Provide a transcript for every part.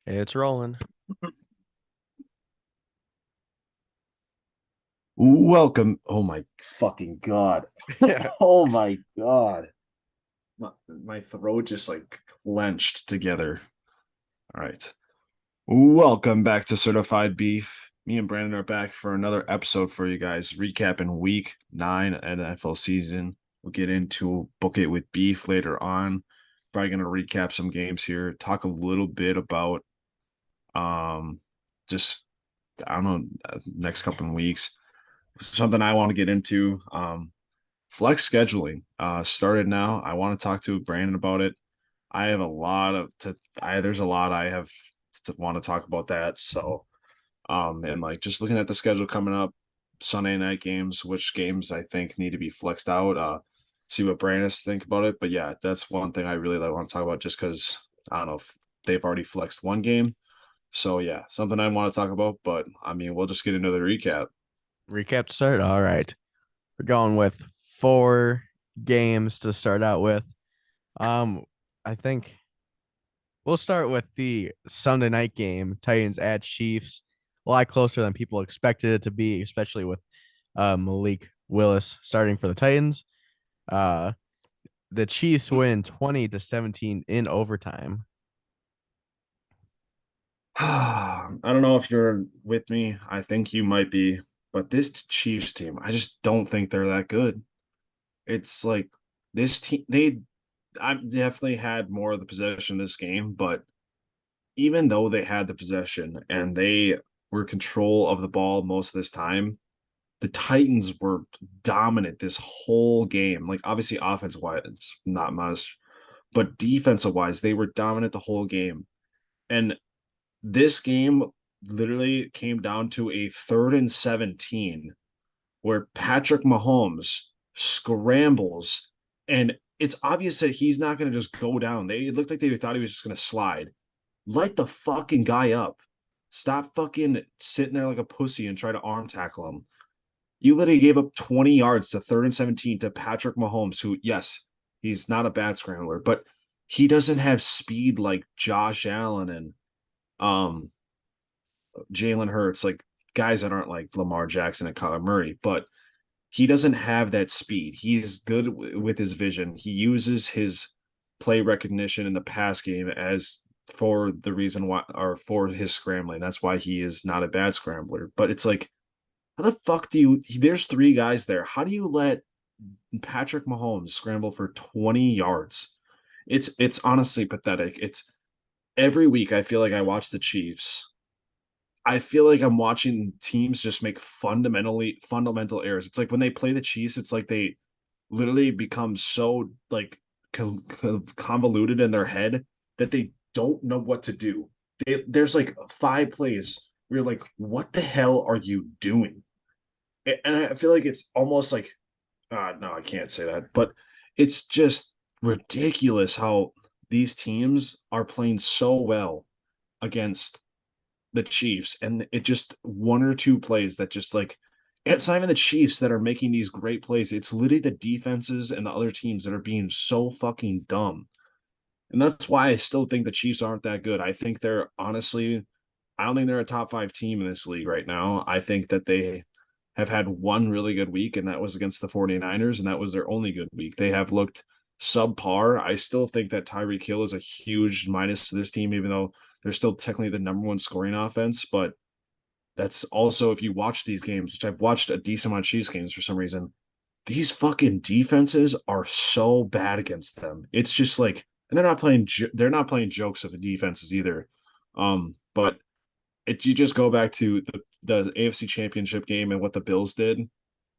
It's rolling. Welcome. Oh my fucking God. Oh my God. My throat just like clenched together. All right. Welcome back to Certified Beef. Me and Brandon are back for another episode for you guys, recapping week 9 NFL season. We'll get into Book It with Beef later on. Probably going to recap some games here, talk a little bit about um just I don't know, next couple of weeks. Something I want to get into. Flex scheduling started now. I want to talk to Brandon about it. I have a lot of to I there's a lot I have to want to talk about that. So and like just looking at the schedule coming up, Sunday night games, which games I think need to be flexed out. See what Brandon think about it. But yeah, that's one thing I really want to talk about just because I don't know if they've already flexed one game. So yeah, something I want to talk about, but I mean we'll just get into the recap. Recap to start. All right. We're going with four games to start out with. Um, I think we'll start with the Sunday night game, Titans at Chiefs. A lot closer than people expected it to be, especially with Malik Willis starting for the Titans. Uh, the Chiefs win 20-17 in overtime. I don't know if you're with me. I think you might be, but this Chiefs team, I just don't think they're that good. It's like this team, I definitely had more of the possession this game, but even though they had the possession and they were control of the ball most of this time, the Titans were dominant this whole game. Like obviously offensive wise, it's not much, but defensive wise, they were dominant the whole game. And this game literally came down to a 3rd and 17 where Patrick Mahomes scrambles, and it's obvious that he's not going to just go down. It looked like they thought he was just going to slide. Light the fucking guy up. Stop fucking sitting there like a pussy and try to arm tackle him. You literally gave up 20 yards to 3rd and 17 to Patrick Mahomes, who, yes, he's not a bad scrambler, but he doesn't have speed like Josh Allen and um Jalen Hurts, like guys that aren't like Lamar Jackson and Kyler Murray, but he doesn't have that speed. He's good with his vision. He uses his play recognition in the pass game as for the reason why, or for his scrambling. That's why he is not a bad scrambler. But it's like, how the fuck do you? There's three guys there. How do you let Patrick Mahomes scramble for 20 yards? It's honestly pathetic. It's every week I feel like I watch the Chiefs. I feel like I'm watching teams just make fundamental errors. It's like when they play the Chiefs, it's like they literally become so like convoluted in their head that they don't know what to do. There's like 5 plays where you're like, what the hell are you doing? And I feel like it's almost like, no, I can't say that, but it's just ridiculous how these teams are playing so well against the Chiefs, and it just one or two plays that just like it's not even the Chiefs that are making these great plays. It's literally the defenses and the other teams that are being so fucking dumb. And that's why I still think the Chiefs aren't that good. I think they're honestly, I don't think they're a top 5 team in this league right now. I think that they have had one really good week, and that was against the 49ers, and that was their only good week. They have looked subpar. I still think that Tyreek Hill is a huge minus to this team, even though they're still technically the number one scoring offense. But that's also, if you watch these games, which I've watched a decent amount of Chiefs games for some reason, these fucking defenses are so bad against them. It's just like, and they're not playing jokes of the defenses either. But you just go back to the AFC Championship game and what the Bills did in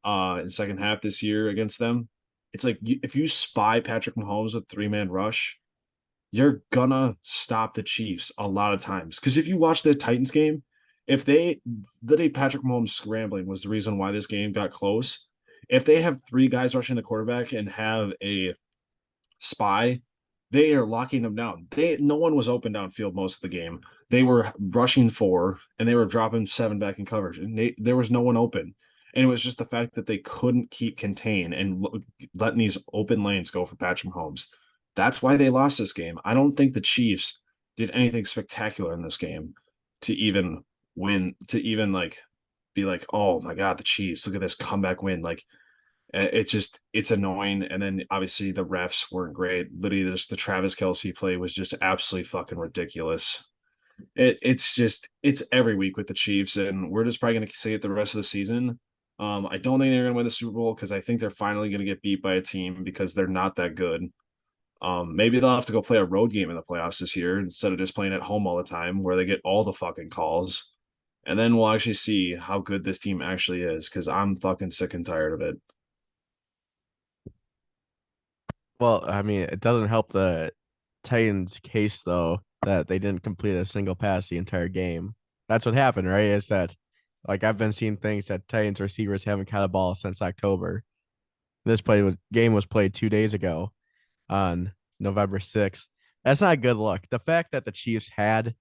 the second half this year against them. It's like if you spy Patrick Mahomes with 3-man rush, you're gonna stop the Chiefs a lot of times. Because if you watch the Titans game, if they the day Patrick Mahomes scrambling was the reason why this game got close. If they have 3 guys rushing the quarterback and have a spy, they are locking them down. No one was open downfield most of the game. They were rushing 4 and they were dropping 7 back in coverage, and there was no one open. And it was just the fact that they couldn't keep contain and letting these open lanes go for Patrick Mahomes. That's why they lost this game. I don't think the Chiefs. did anything spectacular in this game to even win, to even like be like, oh my god, the Chiefs, look at this comeback win. Like it just it's annoying. And then obviously the refs weren't great. Literally, the Travis Kelsey play was just absolutely fucking ridiculous. It's every week with the Chiefs, and we're just probably gonna see it the rest of the season. I don't think they're gonna win the Super Bowl because I think they're finally gonna get beat by a team because they're not that good. Maybe they'll have to go play a road game in the playoffs this year instead of just playing at home all the time where they get all the fucking calls. And then we'll actually see how good this team actually is because I'm fucking sick and tired of it. Well, I mean, it doesn't help the Titans' case though that they didn't complete a single pass the entire game. That's what happened, right? Is that like I've been seeing things that Titans receivers haven't caught a ball since October. Game was played 2 days ago on November 6th. That's not a good look. The fact that the Chiefs had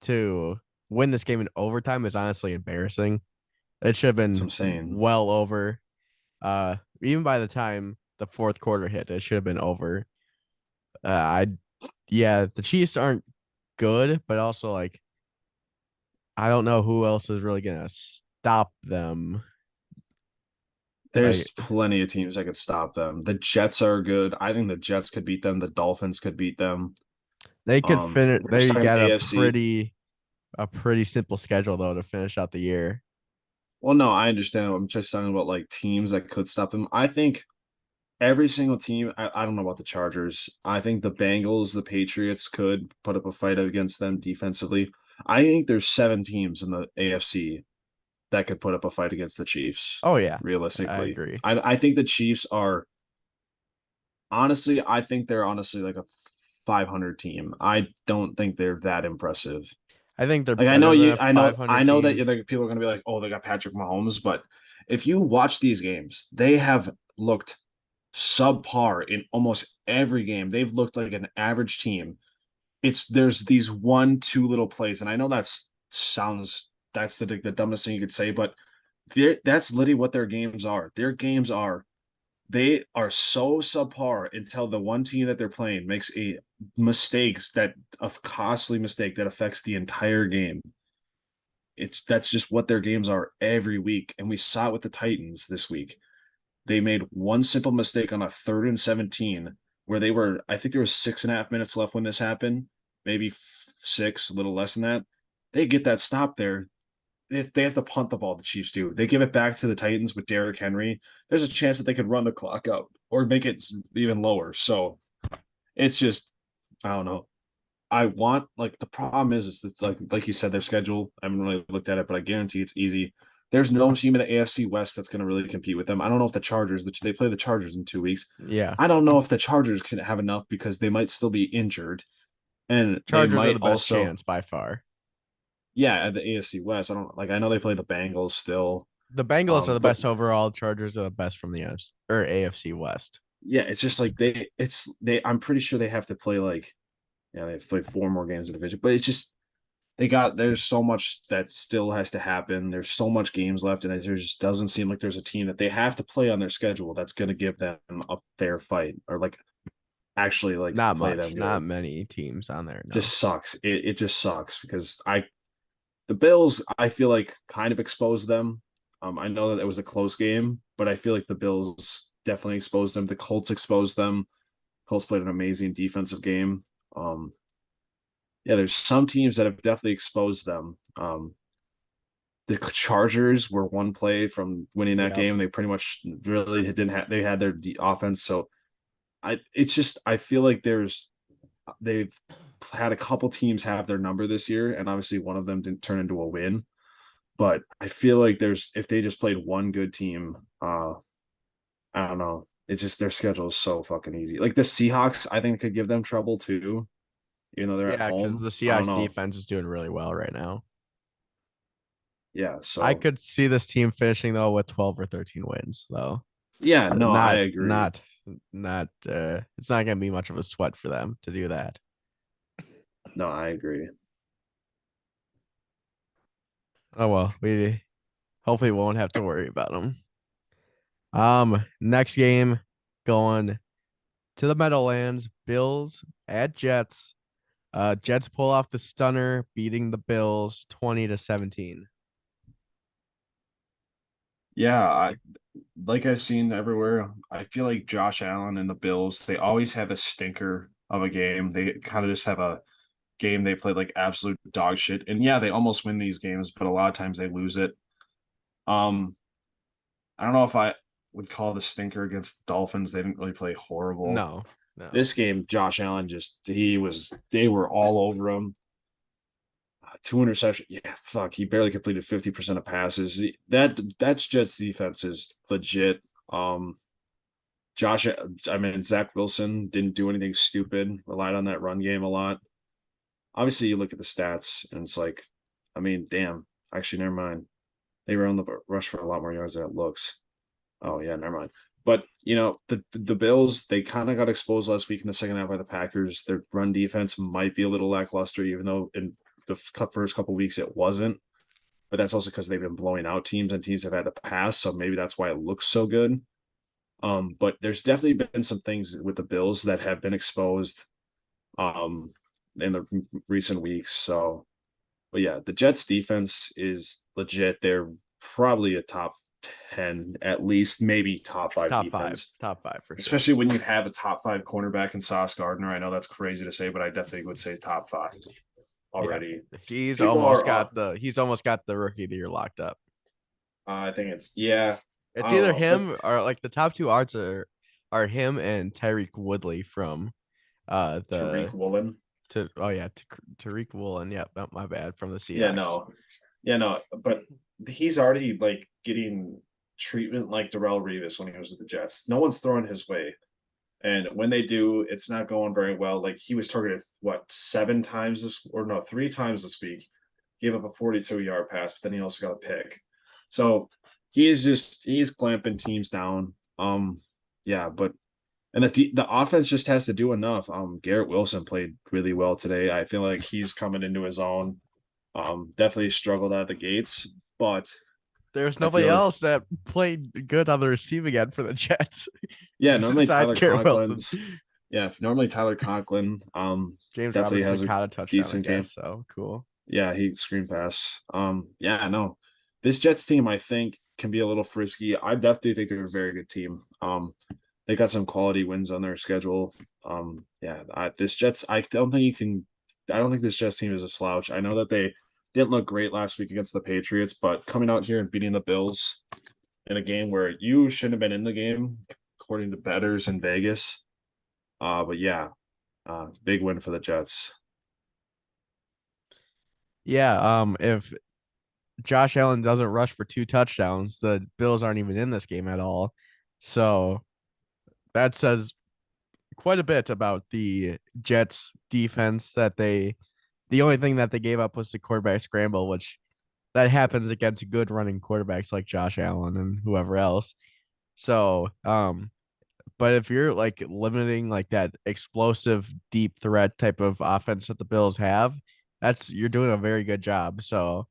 to win this game in overtime is honestly embarrassing. It should have That's what been I'm saying. well over. Even by the time the fourth quarter hit, it should have been over. I Yeah, the Chiefs aren't good, but also like I don't know who else is really gonna stop them. There's Like plenty of teams that could stop them. The Jets are good. I think the Jets could beat them. The Dolphins could beat them. they could finish. We're just They talking got AFC. a pretty simple schedule though to finish out the year. Well, no, I understand. I'm just talking about like teams that could stop them. I think every single team, I don't know about the Chargers. I think the Bengals, the Patriots could put up a fight against them defensively. I think there's 7 teams in the AFC that could put up a fight against the Chiefs, Oh yeah, I realistically. agree. I think the Chiefs are honestly, I think they're honestly like a 500 team. I don't think they're that impressive. I think they're Like better than a I 500 know that team. people are going to be like, oh, they got Patrick Mahomes, but if you watch these games, they have looked subpar in almost every game. They've looked like an average team. It's there's these 1, 2 little plays, and I know that's the dumbest thing you could say, but that's literally what their games are. Their games are they are so subpar until the one team that they're playing makes a costly mistake that affects the entire game. That's just what their games are every week, and we saw it with the Titans this week. They made one simple mistake on a 3rd and 17 where they were, I think there was 6.5 minutes left when this happened, maybe six, a little less than that. They get that stop there. If they have to punt the ball, the Chiefs do. They give it back to the Titans with Derrick Henry. There's a chance that they could run the clock out or make it even lower. So it's just, I don't know. I want like the problem is it's like you said their schedule. I haven't really looked at it, but I guarantee it's easy. There's no team in the AFC West that's going to really compete with them. I don't know if the Chargers, which they play the Chargers in 2 weeks. Yeah, I don't know if the Chargers can have enough because they might still be injured, and they Chargers are might the best also, chance by far. yeah, at the AFC West. I don't like. I know they play the Bengals still. The Bengals are the But best overall. Chargers are the best from the NFC or AFC West. yeah, it's just like they. I'm pretty sure they have to play like, yeah, they have to play 4 more games in division, but it's just there's so much that still has to happen. There's so much games left, and it just doesn't seem like there's a team that they have to play on their schedule that's going to give them a fair fight or like actually like Not play much, them not good. many teams on there. No. Just sucks. It just sucks because the Bills I feel like kind of exposed them. I know that it was a close game, but I feel like the Bills definitely exposed them. The Colts exposed them. Colts played an amazing defensive game. Um, yeah, there's some teams that have definitely exposed them. The Chargers were one play from winning that Yep. game. They pretty much really didn't have. They had their offense, so it's just I feel like they've had a couple teams have their number this year, and obviously one of them didn't turn into a win. But I feel like there's if they just played one good team, I don't know. It's just their schedule is so fucking easy. Like the Seahawks, I think could give them trouble too, even though they're at Yeah, because home. the I don't Seahawks know. defense is doing really well right now. Yeah, I so could see this team finishing though with 12 or 13 wins, though. yeah, no, I Not, agree. not, not. It's not gonna be much of a sweat for them to do that. No, I agree. Oh well, we hopefully won't have to worry about them. Next game going to the Meadowlands, Bills at Jets. Jets pull off the stunner, beating the Bills 20-17. Yeah, like I've seen everywhere. I feel like Josh Allen and the Bills, they always have a stinker of a game. They kind of just have a game they played like absolute dog shit. And yeah, they almost win these games, but a lot of times they lose it. Um, I don't know if I would call the stinker against the Dolphins. They didn't really play horrible. No, no. This game, Josh Allen they were all over him. Two interceptions. Yeah, fuck. He barely completed 50% of passes. That's Jets defense is legit. Josh, I mean Zach Wilson didn't do anything stupid. Relied on that run game a lot. Obviously, you look at the stats and it's like, I mean, damn. Actually, never mind. They were on the rush for a lot more yards than it looks. Oh yeah, never mind. But the Bills, they kind of got exposed last week in the second half by the Packers. Their run defense might be a little lackluster, even though in the first couple weeks it wasn't. But that's also because they've been blowing out teams and teams have had to pass, so maybe that's why it looks so good. But there's definitely been some things with the Bills that have been exposed um in the recent weeks. So, but yeah, the Jets defense is legit. They're probably a top 10, at least, maybe top five Top five. defense, Top five for sure. especially when you have a top five cornerback in Sauce Gardner. I know that's crazy to say, but I definitely would say top five Yeah. already. He's People almost are, got the rookie of the year locked up. I think it's, yeah, It's I don't either know, but him or like the top two odds are him and Tyreek Woodley from Tariq the Woolen. to oh yeah, Tariq Woolen. Yep, my bad, from the Yeah, Seahawks. no, yeah, no, but he's already like getting treatment like Darrell Revis when he was with the Jets. No one's throwing his way. And when they do, it's not going very well. Like he was targeted what 7 times this or no, 3 times this week, gave up a 42-yard pass, but then he also got a pick. So he's clamping teams down. Yeah, but and the offense just has to do enough. Garrett Wilson played really well today. I feel like he's coming into his own. Definitely struggled out of the gates, but There's I nobody feel like else that played good on the receiving end for the Jets yeah, normally besides Tyler Garrett Wilson. Conklin's yeah, normally Tyler Conklin James definitely Robinson has a caught a touchdown, I decent game. guess. So cool. Yeah, he screen pass. Yeah, no. This Jets team I think can be a little frisky. I definitely think they're a very good team. They got some quality wins on their schedule. Yeah, this Jets I don't think this Jets team is a slouch. I know that they didn't look great last week against the Patriots, but coming out here and beating the Bills in a game where you shouldn't have been in the game, according to bettors in Vegas. But yeah, big win for the Jets. Yeah, if Josh Allen doesn't rush for 2 touchdowns, the Bills aren't even in this game at all. So that says quite a bit about the Jets defense that the only thing that they gave up was the quarterback scramble, which that happens against good running quarterbacks like Josh Allen and whoever else. So, but if you're like limiting like that explosive deep threat type of offense that the Bills have, you're doing a very good job. So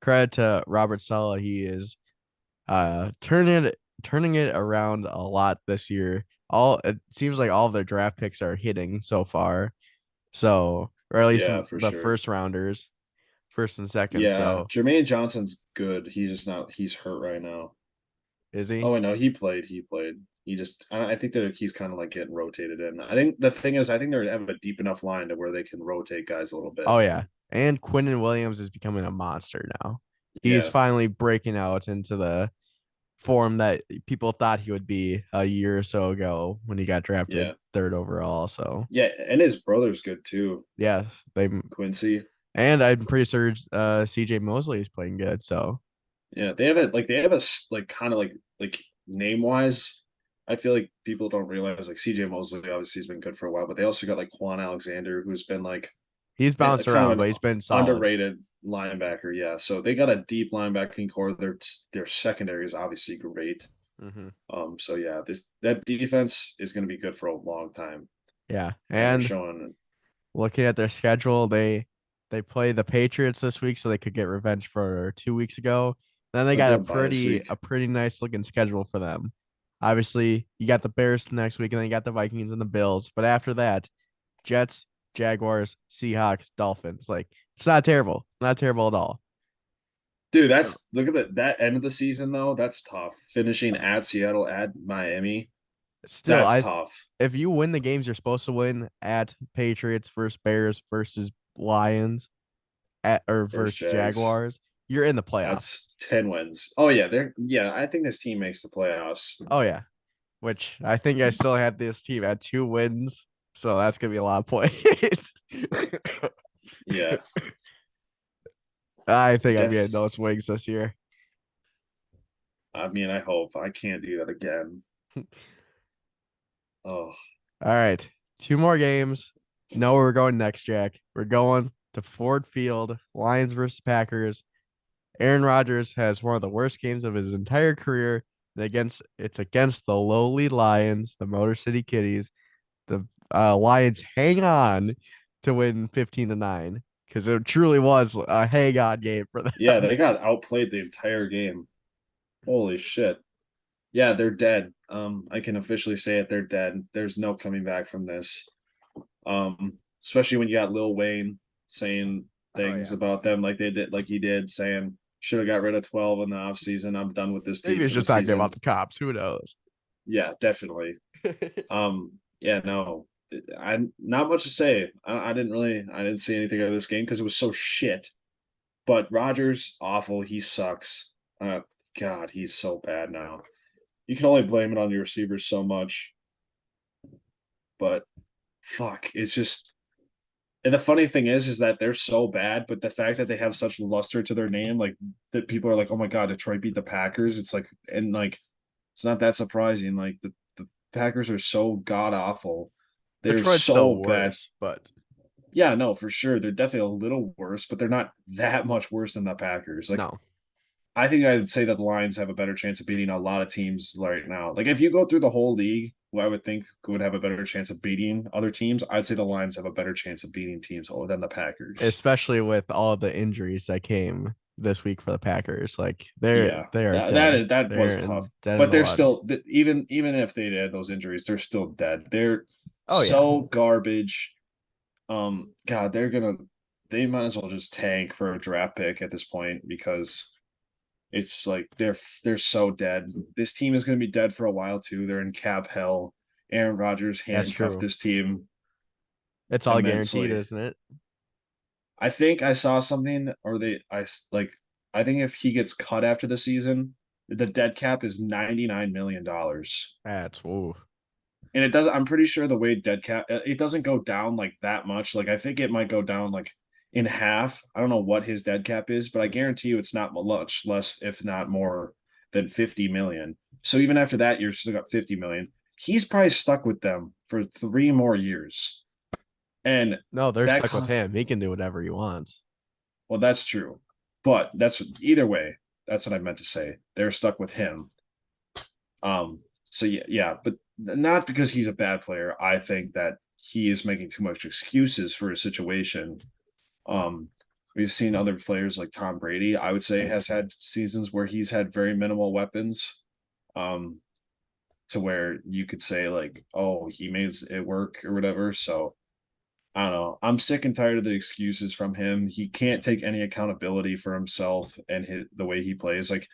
credit to Robert Saleh. He is turning it around a lot this year. All it seems like all of their draft picks are hitting so far. So, or at least Yeah, for the sure. first rounders, first and second. Yeah, So Jermaine Johnson's good. He's just not. He's hurt right now. is he? Oh, I know he played. He played. He just. I think that he's kind of like getting rotated in. I think the thing is, I think they have a deep enough line to where they can rotate guys a little bit. Oh yeah. And Quinnen Williams is becoming a monster now. He's Yeah, finally breaking out into the form that people thought he would be a year or so ago when he got drafted yeah, third overall. So yeah. And his brother's good too, yeah, they Quincy. and I'm pretty sure CJ Mosley is playing good. So Yeah, they have a like kind of like name wise. I feel like people don't realize like CJ Mosley obviously has been good for a while, but they also got like Quan Alexander who's been like he's bounced kind around, of but an he's been solid. underrated linebacker. Yeah, so they got a deep linebacking core. Their secondary is obviously great. Hmm. So yeah, this that defense is going to be good for a long time, Yeah. and they're And showing. looking at their schedule, they play the Patriots this week, so they could get revenge for 2 weeks ago. Then they They'll got get a bye this week. a pretty nice looking schedule for them. Obviously, you got the Bears next week, and then you got the Vikings and the Bills. But after that, Jets, Jaguars, Seahawks, Dolphins. Like it's not terrible. Not terrible at all. Dude, that's look at that end of the season though. That's tough. Finishing at Seattle, at Miami. Still, That's I tough. if you win the games you're supposed to win at Patriots versus Bears versus Lions at or Versus versus Jags. Jaguars, you're in the playoffs. That's 10 wins. Oh yeah, I think this team makes the playoffs. Oh yeah. Which I think I still have this team at 2 wins. So that's gonna be a lot of points. Yeah. I think I'm Def getting those wings this year. I mean, I hope I can't do that again. Oh, All right. 2 more games. Know where we're going next, Jack. We're going to Ford Field, Lions versus Packers. Aaron Rodgers has one of the worst games of his entire career. And it's against the lowly Lions, the Motor City Kitties. The Lions hang on to win 15-9 because it truly was a hang on game for yeah, them. they got outplayed the entire game. Holy shit. Yeah, they're dead. I can officially say it, they're dead. There's no coming back from this. Especially when you got Lil Wayne saying Oh things yeah. about them like he did, saying should have got rid of 12 in the offseason. I'm done with this Maybe team it's for the just talking about season. the cops. Who knows? Yeah, definitely. Yeah, no, I not much to say. I didn't see anything out of this game because it was so shit. But Rogers, awful. He sucks. God, he's so bad now. You can only blame it on your receivers so much. But fuck, it's just. And the funny thing is that they're so bad, but the fact that they have such luster to their name, like that people are like, oh my god, Detroit beat the Packers. It's like, and like, it's not that surprising. Like the Packers are so god awful. They're Detroit's still so bad. worse, but Yeah, no, for sure. They're definitely a little worse, but they're not that much worse than the Packers. Like, no. I think I'd say that the Lions have a better chance of beating a lot of teams right now. Like, if you go through the whole league, who I would think would have a better chance of beating other teams, I'd say the Lions have a better chance of beating teams than the Packers. Especially with all the injuries that came this week for the Packers. Like Yeah, they are that dead. is that was tough, Dead in but the they're water. still even if they had those injuries, they're still dead. They're Oh yeah. so garbage. God, they might as well just tank for a draft pick at this point because it's like they're so dead. This team is going to be dead for a while too. They're in cap hell. Aaron Rodgers That's handcuffed true. this team It's all guaranteed, immensely. isn't it? I think I saw something, or like. I think if he gets cut after the season, the dead cap is $99 million, That's woo. and it does. I'm pretty sure the way dead cap it doesn't go down like that much. Like I think it might go down like in half. I don't know what his dead cap is, but I guarantee you it's not much less, if not more than 50 million. So even after that, you're still got 50 million. He's probably stuck with them for 3 more years, and No, they're that stuck with con- him. He can do whatever he wants. well, that's true, but that's either way. That's what I meant to say. They're stuck with him. So yeah, but not because he's a bad player. I think that he is making too much excuses for his situation. Um, we've seen other players like Tom Brady, I would say, has had seasons where he's had very minimal weapons. Um, to where you could say like, oh, he made it work or whatever. So I don't know. I'm sick and tired of the excuses from him. He can't take any accountability for himself and the way he plays. Like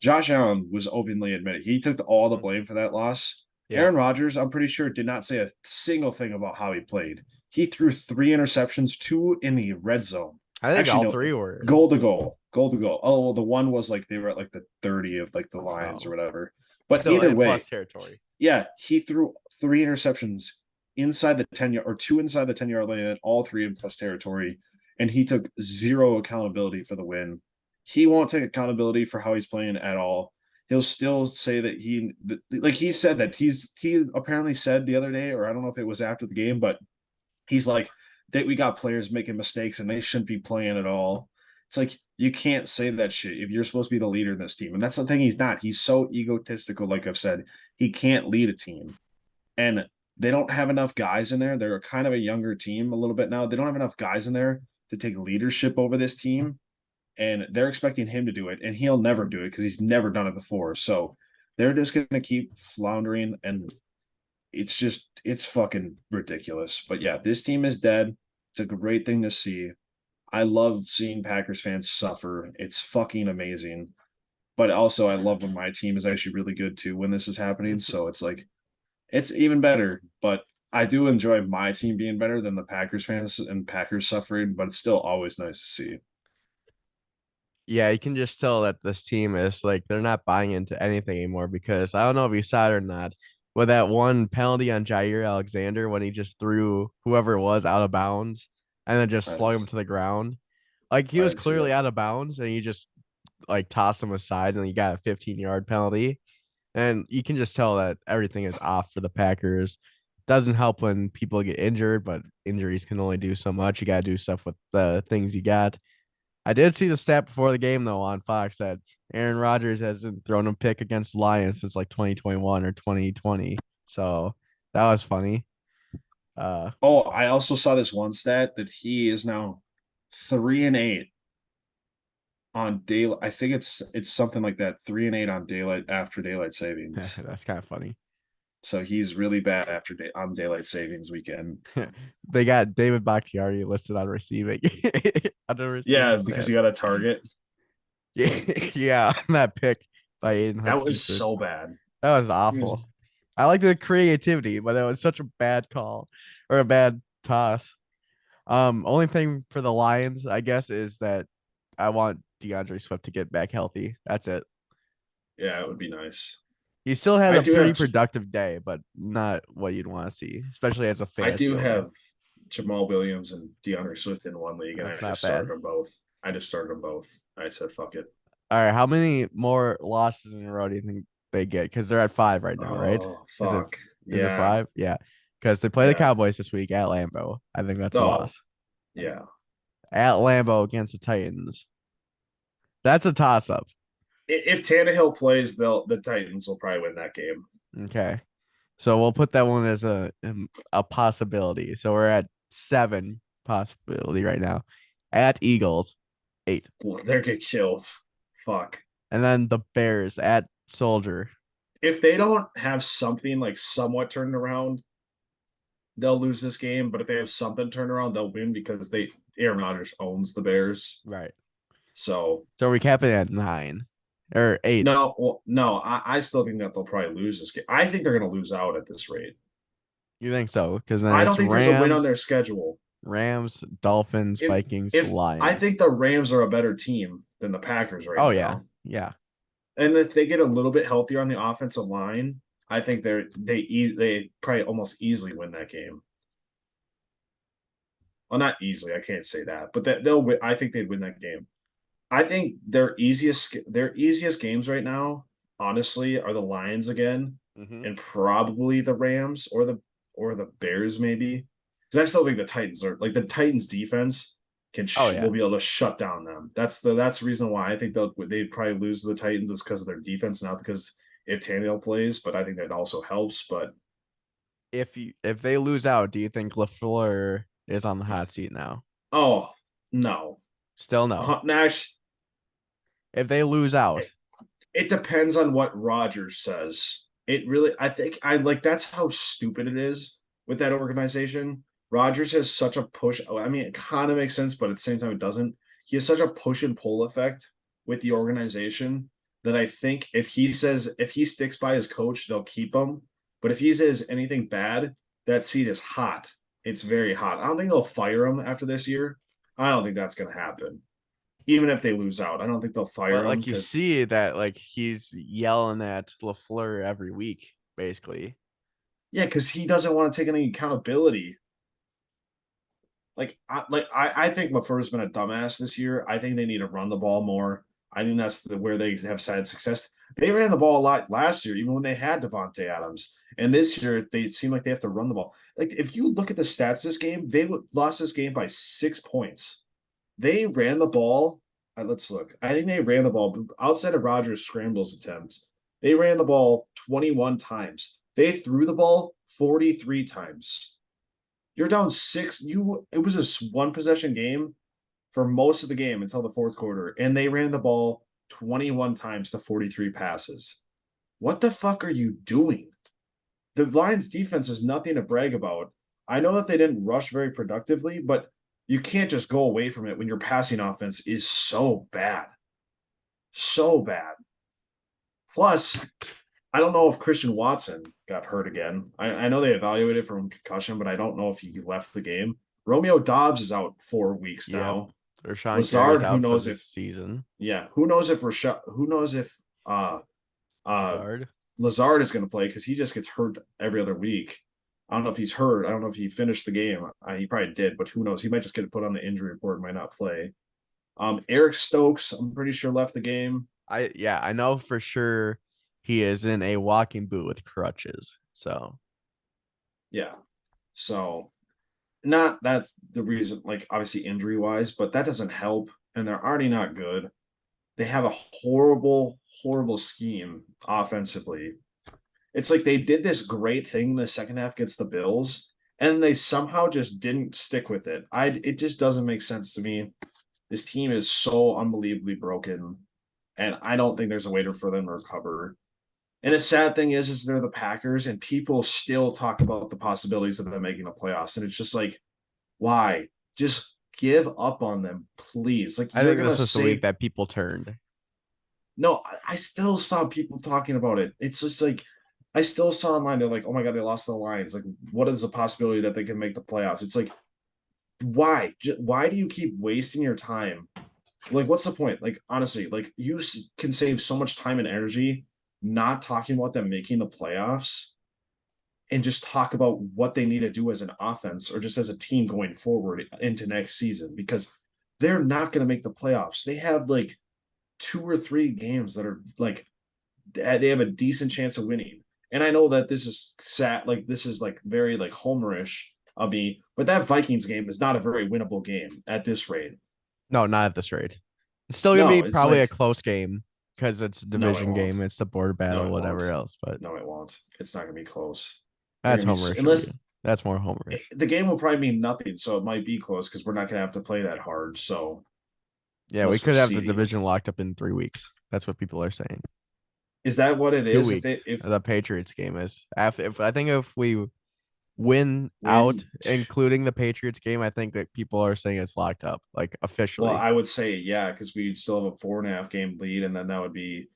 Josh Allen was openly admitted he took all the blame for that loss. Yeah. Aaron Rodgers, I'm pretty sure, did not say a single thing about how he played. He threw 3 interceptions, two in the red zone. I think Actually, all no, three were. goal to goal. Oh, well, the one was like they were at like the 30 of like the Lions or Oh. whatever. But Still either in plus way, territory. yeah, he threw 3 interceptions inside the 10 yard or two inside the 10 yard line, and all three in plus territory, and he took zero accountability for the win. He won't take accountability for how he's playing at all. He'll still say that like he said that he apparently said the other day, or I don't know if it was after the game, but he's like that we got players making mistakes and they shouldn't be playing at all. It's like you can't say that shit if you're supposed to be the leader in this team. And that's the thing, he's not. He's so egotistical, like I've said. He can't lead a team. And they don't have enough guys in there. They're kind of a younger team a little bit now. They don't have enough guys in there to take leadership over this team. And they're expecting him to do it. And he'll never do it because he's never done it before. So they're just going to keep floundering. And it's fucking ridiculous. But yeah, this team is dead. It's a great thing to see. I love seeing Packers fans suffer. It's fucking amazing. But also, I love when my team is actually really good too when this is happening. So it's like, it's even better. But I do enjoy my team being better than the Packers fans and Packers suffering, but it's still always nice to see. Yeah, you can just tell that this team is like they're not buying into anything anymore because I don't know if you saw it or not. With that one penalty on Jair Alexander when he just threw whoever it was out of bounds and then just I slung him didn't, to the ground. Like he I was didn't see clearly that. out of bounds and you just like tossed him aside and he got a 15-yard penalty. And you can just tell that everything is off for the Packers. Doesn't help when people get injured, but injuries can only do so much. You got to do stuff with the things you got. I did see the stat before the game though on Fox that Aaron Rodgers hasn't thrown a pick against the Lions since like 2021 or 2020. So that was funny. Uh Oh, I also saw this one stat that he is now 3-8 on daylight. I think it's something like that. 3-8 on daylight after daylight savings. that's kind of funny. So he's really bad after on daylight savings weekend. They got David Bakhtiari listed on receiving on the receiving Yeah, because he stats. got a target. Yeah, yeah, that pick by Aiden That was Hutchinson. so bad. That was He was, awful. I like the creativity, but that was such a bad call or a bad toss. Only thing for the Lions, I guess, is that I want DeAndre Swift to get back healthy. That's it. yeah, it would be nice. He still had I a do pretty have productive day, but not what you'd want to see, especially as a I fantasy do owner. have Jamal Williams and DeAndre Swift in one league, and I That's not just started bad. them both. I just started them both. I said, fuck it. All right, how many more losses in a row do you think they get? Because they're at 5 right now, right? Oh, Is it fuck. is it Yeah. 5? Yeah, because they play the Yeah. Cowboys this week at Lambeau. I think that's a Oh, loss. yeah. At Lambeau against the Titans. That's a toss up. If Tannehill plays, the Titans will probably win that game. Okay. So we'll put that one as a possibility. So we're at 7 possibility right now. At Eagles, 8. They're get killed. Fuck. And then the Bears at Soldier. If they don't have something like somewhat turned around, they'll lose this game. But if they have something turned around, they'll win because they Aaron Rodgers owns the Bears. Right. So So we're capping at 9 or 8. no, well, no, I still think that they'll probably lose this game. I think they're going to lose out at this rate. You think so? Because then I don't it's think there's a win on their schedule. Dolphins, If Vikings, if I Lions. think the Rams are a better team than the Packers right Oh yeah. now, Yeah. and if they get a little bit healthier on the offensive line, I think they probably almost easily win that game. Well, not easily. I can't say that, but that they'll win. I think they'd win that game. I think their easiest games right now, honestly, are the Lions again, Mm-hmm. and probably the Rams or the Bears maybe. Because I still think the Titans are like the Titans defense Oh yeah. will be able to shut down them. That's the reason why I think they'd probably lose to the Titans is because of their defense, not because if Tannehill plays, but I think that also helps. But If they lose out, do you think LaFleur is on the hot seat now? oh no, Still no. Nash. If they lose It, out, it depends on what Rogers says. It really, I think, I like that's how stupid it is with that organization. Rogers has such a push. I mean, it kind of makes sense, but at the same time, it doesn't. He has such a push and pull effect with the organization that I think if he sticks by his coach, they'll keep him. But if he says anything bad, that seat is hot. It's very hot. I don't think they'll fire him after this year. I don't think that's going to happen. Even if they lose out, I don't think they'll fire but him like you because see that like he's yelling at LaFleur every week, basically. yeah, because he doesn't want to take any accountability. I think LaFleur's been a dumbass this year. I think they need to run the ball more. I think that's where they have had success. They ran the ball a lot last year, even when they had Devontae Adams. And this year, they seem like they have to run the ball. Like if you look at the stats this game, they lost this game by 6 points. They ran the ball. Let's look. I think they ran the ball outside of Rogers' scrambles attempts. They ran the ball 21 times. They threw the ball 43 times. You're down six. It was a one possession game for most of the game until the fourth quarter, and they ran the ball 21 times to 43 passes. What the fuck are you doing? the Lions defense is nothing to brag about. I know that they didn't rush very productively, but you can't just go away from it when your passing offense is so bad. So bad. Plus, I don't know if Christian Watson got hurt again. I know they evaluated for concussion, but I don't know if he left the game. Romeo Dobbs is out 4 weeks Yep. now. Rashawn Gary's Lazard, who out for knows this if season. who knows if uh Lazard. Lazard is going to play because he just gets hurt every other week. I don't know if he's hurt. I don't know if he finished the game. He probably did, but who knows? He might just get put on the injury report, might not play. Eric Stokes, I'm pretty sure left the game. I know for sure he is in a walking boot with crutches. So Yeah. So not that's the reason, like obviously injury wise, but that doesn't help. And they're already not good. They have a horrible, horrible scheme offensively. It's like they did this great thing in the second half against the Bills, and they somehow just didn't stick with it. It just doesn't make sense to me. This team is so unbelievably broken, and I don't think there's a way for them to recover. And the sad thing is they're the Packers, and people still talk about the possibilities of them making the playoffs. And it's just like, why? Just give up on them, please. Like I you're think gonna this was the week say that people turned. no. I still saw people talking about it. It's just like I still saw online. They're like, "Oh my god, they lost to the Lions. Like, what is the possibility that they can make the playoffs?" It's like, why? Why do you keep wasting your time? Like, what's the point? Like, honestly, like you can save so much time and energy not talking about them making the playoffs and just talk about what they need to do as an offense or just as a team going forward into next season because they're not going to make the playoffs. They have like 2 or 3 games that are like they have a decent chance of winning. And I know that this is sad, like this is like very like homerish of me, but that Vikings game is not a very winnable game at this rate. No, not at this rate. It's still gonna be No, it's probably a like close game because it's a no, it division won't. game. It's the board No, battle, it whatever won't. else. But No, it won't. It's not gonna be close. They're that's gonna be homerish of you. unless That's more homerish. the game will probably mean nothing, so it might be close because we're not gonna have to play that hard. So Yeah, we unless we're could have the seeding, division locked up in 3 weeks. That's what people are saying. is that what it Two is? If they weeks. The Patriots game is after. If I think if we win out, win, including the Patriots game, I think that people are saying it's locked up, like well, officially. I would say yeah, because we'd still have a 4.5 game lead, and then that would be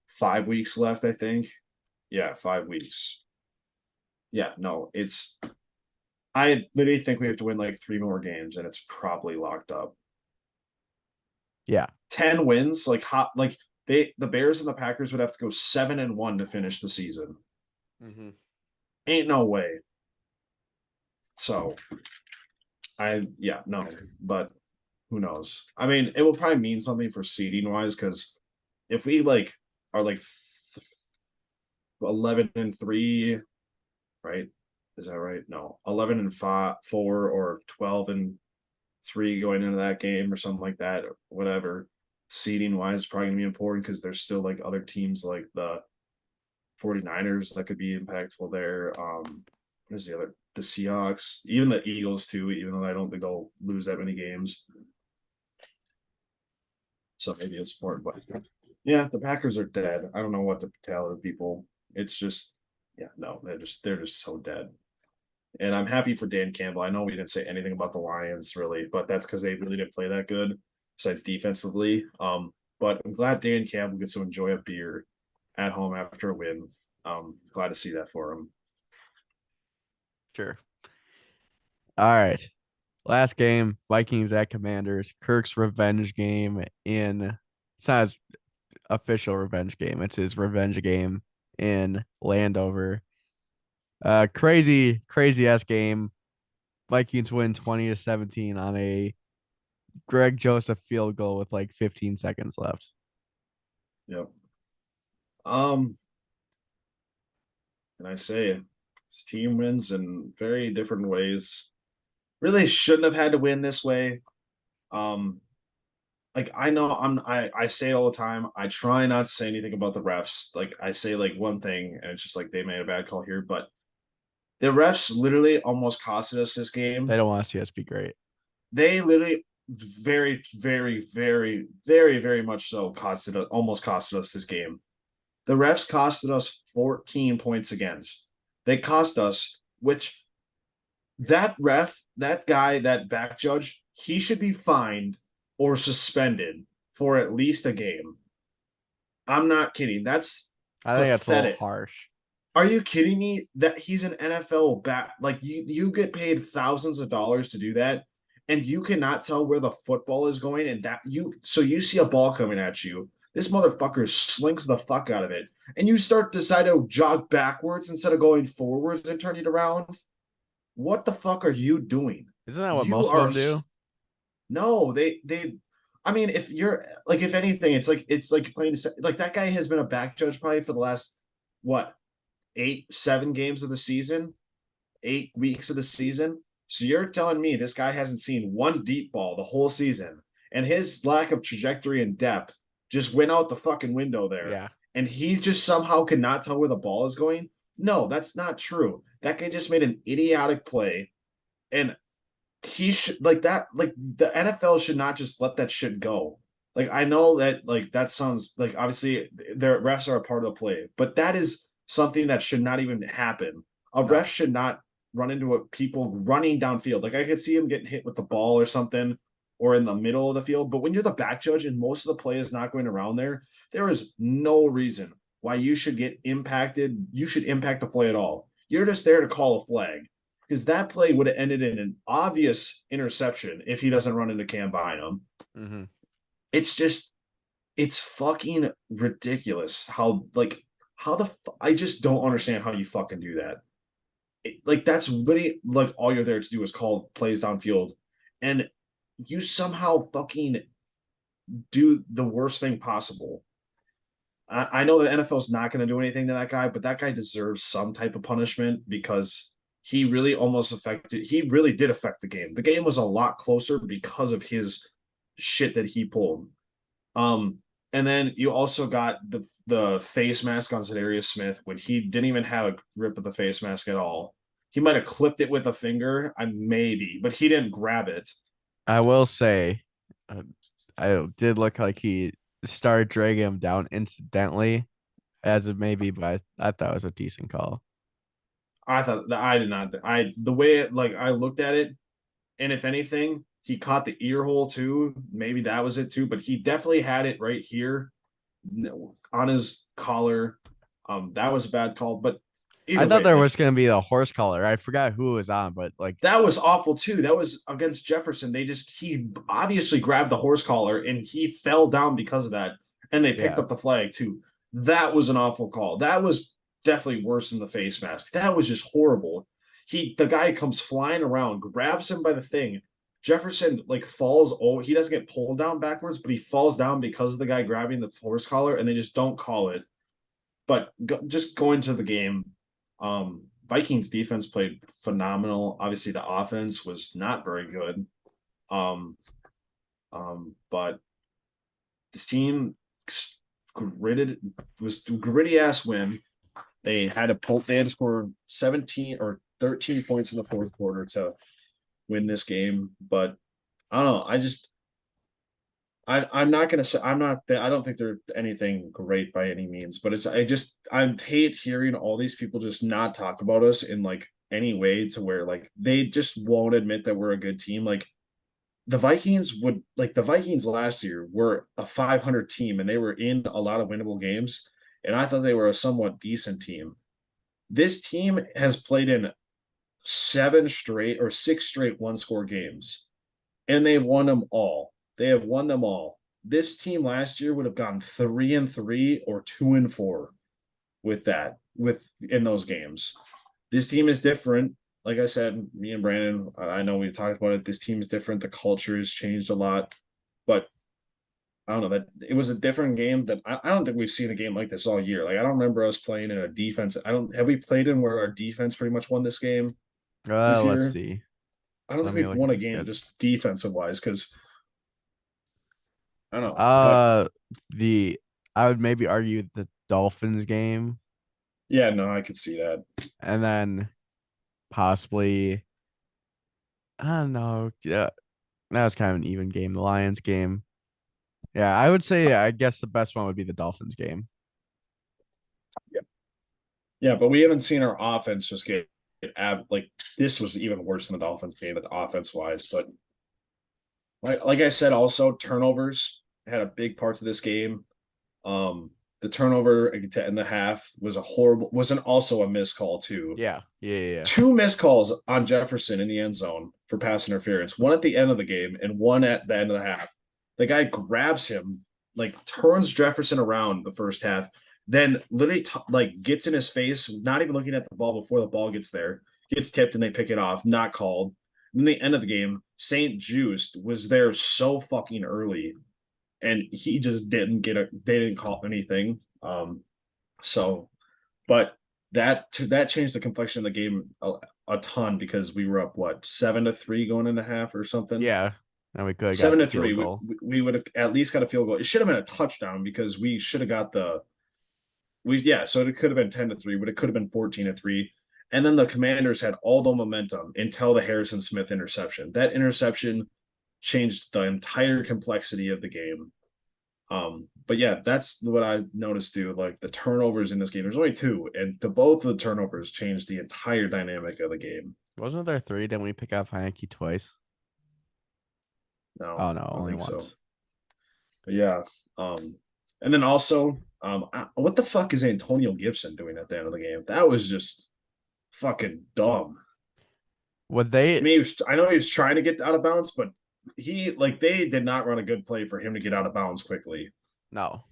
5 weeks left. I think. Yeah, 5 weeks. Yeah, no, it's. I literally think we have to win like 3 more games, and it's probably locked up. Yeah. 10 wins, like hot, like the Bears and the Packers would have to go 7-1 to finish the season. Mm-hmm. Ain't no way. So yeah, no, but who knows? I mean, it will probably mean something for seeding wise because if we like are like 11-3, right? Is that right? No, 11-5, 4, or 12-3 going into that game or something like that, or whatever. Seeding wise, probably gonna be important because there's still like other teams like the 49ers that could be impactful there. There's the Seahawks, even the Eagles too, even though I don't think they'll lose that many games. So maybe it's important, but yeah, the Packers are dead. I don't know what to tell other people. It's just yeah, no, they're just so dead. And I'm happy for Dan Campbell. I know we didn't say anything about the Lions really, but that's because they really didn't play that good besides defensively. But I'm glad Dan Campbell gets to enjoy a beer at home after a win. Glad to see that for him. Sure. All right. Last game, Vikings at Commanders. Kirk's revenge game in it's not his official revenge game. It's his revenge game in Landover. Crazy ass game. Vikings win 20-17 on a Greg Joseph field goal with like 15 seconds left. Yep. And I say his team wins in very different ways. Really shouldn't have had to win this way. Um, like I know I say it all the time. I try not to say anything about the refs. Like I say like one thing and it's just like they made a bad call here, but the refs literally almost costed us this game. They don't want to see us be great. They literally very, very, very, very, very much so almost costed us this game. The refs costed us 14 points against. They cost us, which that ref, that guy, that back judge, he should be fined or suspended for at least a game. I'm not kidding. That's I think that's a little pathetic. harsh. Are you kidding me? That he's an NFL back, like you get paid thousands of dollars to do that, and you cannot tell where the football is going, and that you see a ball coming at you. This motherfucker slinks the fuck out of it, and you start decide to jog backwards instead of going forwards and turn it around. What the fuck are you doing? Isn't that what You most of are them do? no, they. I mean, if you're like, if anything, it's like playing like that guy has been a back judge probably for the last what 7 games of the season, 8 weeks of the season. So you're telling me this guy hasn't seen one deep ball the whole season, and his lack of trajectory and depth just went out the fucking window there, Yeah. and he just somehow cannot tell where the ball is going? No, that's not true. That guy just made an idiotic play, and he should like that. Like the NFL should not just let that shit go. Like I know that like that sounds like obviously their refs are a part of the play, but that is something that should not even happen. A No. ref should not run into people running downfield. Like I could see him getting hit with the ball or something, or in the middle of the field. But when you're the back judge and most of the play is not going around there, there is no reason why you should get impacted. You should impact the play at all. You're just there to call a flag because that play would have ended in an obvious interception if he doesn't run into Cam Bynum. Mm-hmm. It's just, it's fucking ridiculous how like how the I just don't understand how you fucking do that. Like that's really like all you're there to do is call plays downfield, and you somehow fucking do the worst thing possible. I know the NFL's not going to do anything to that guy, but that guy deserves some type of punishment because he really almost affected. He really did affect the game. The game was a lot closer because of his shit that he pulled. Um, and then you also got the face mask on Zadarius Smith when he didn't even have a grip of the face mask at all. He might have clipped it with a finger, maybe, but he didn't grab it. I will say, uh, I did look like he started dragging him down incidentally, as it may be, but I thought it was a decent call. I thought that I did not. I the way it, like I looked at it, and if anything, he caught the ear hole too. Maybe that was it too, but he definitely had it right here on his collar. That was a bad call, but I either thought way, there like was gonna be a horse collar. I forgot who it was on, but like, that was awful too. That was against Jefferson. He obviously grabbed the horse collar and he fell down because of that. And they picked yeah, up the flag too. That was an awful call. That was definitely worse than the face mask. That was just horrible. The guy comes flying around, grabs him by the thing. Jefferson like falls. Oh, he doesn't get pulled down backwards, but he falls down because of the guy grabbing the horse collar, and they just don't call it. But just going to the game, Vikings defense played phenomenal. Obviously, the offense was not very good. Um, but this team gritted was gritty ass win. They had to pull. They had to score 17 or 13 points in the fourth quarter to win this game. But I don't know. I'm not gonna say I'm not. I don't think they're anything great by any means, but I hate hearing all these people just not talk about us in like any way to where like they just won't admit that we're a good team. Like the Vikings last year were a 500 team and they were in a lot of winnable games, and I thought they were a somewhat decent team. This team has played in 6 straight one score games, and they've won them all. They have won them all. This team last year would have gone 3-3 or 2-4 with that, with in those games. This team is different. Like I said, me and Brandon, I know we talked about it. This team is different. The culture has changed a lot, but I don't know that it was a different game that I don't think we've seen a game like this all year. Like I don't remember us playing in a defense. I don't have we played in where our defense pretty much won this game this let's year. see. I don't Let think me we've look won at a the game schedule. just defensive wise because I don't know. But Uh, the I would maybe argue the Dolphins game, yeah, no, I could see that. and then possibly I don't know. Yeah, that was kind of an even game. The Lions game. Yeah, I would say I guess the best one would be the Dolphins game. Yeah, Yeah, but we haven't seen our offense just get like this was even worse than the Dolphins game, offense wise. But like I said, also turnovers had a big part to this game. Um, the turnover to end the half was a horrible, wasn't also a missed call too. Yeah, yeah, yeah, yeah. Two missed calls on Jefferson in the end zone for pass interference, one at the end of the game and one at the end of the half. The guy grabs him, like turns Jefferson around the first half, then literally like gets in his face, not even looking at the ball before the ball gets there, gets tipped and they pick it off, not called. And then the end of the game, St. Juiced was there so fucking early, and he just didn't get a. They didn't call anything. So but that changed the complexion of the game a ton because we were up what 7-3 going into half or something. Yeah. And we could have got Seven the to field three, goal. we would have at least got a field goal. It should have been a touchdown because we should have got the we yeah. So it could have been 10-3, but it could have been 14-3. And then the Commanders had all the momentum until the Harrison Smith interception. That interception changed the entire complexity of the game. But yeah, that's what I noticed too. Like the turnovers in this game, there's only two, and both of the turnovers changed the entire dynamic of the game. Wasn't there three? Didn't we pick off Heineke twice? No, Oh no, I don't only think so. once. But yeah, and then also, what the fuck is Antonio Gibson doing at the end of the game? That was just fucking dumb. Would I they? mean, I know he was trying to get out of bounds, but they did not run a good play for him to get out of bounds quickly. No,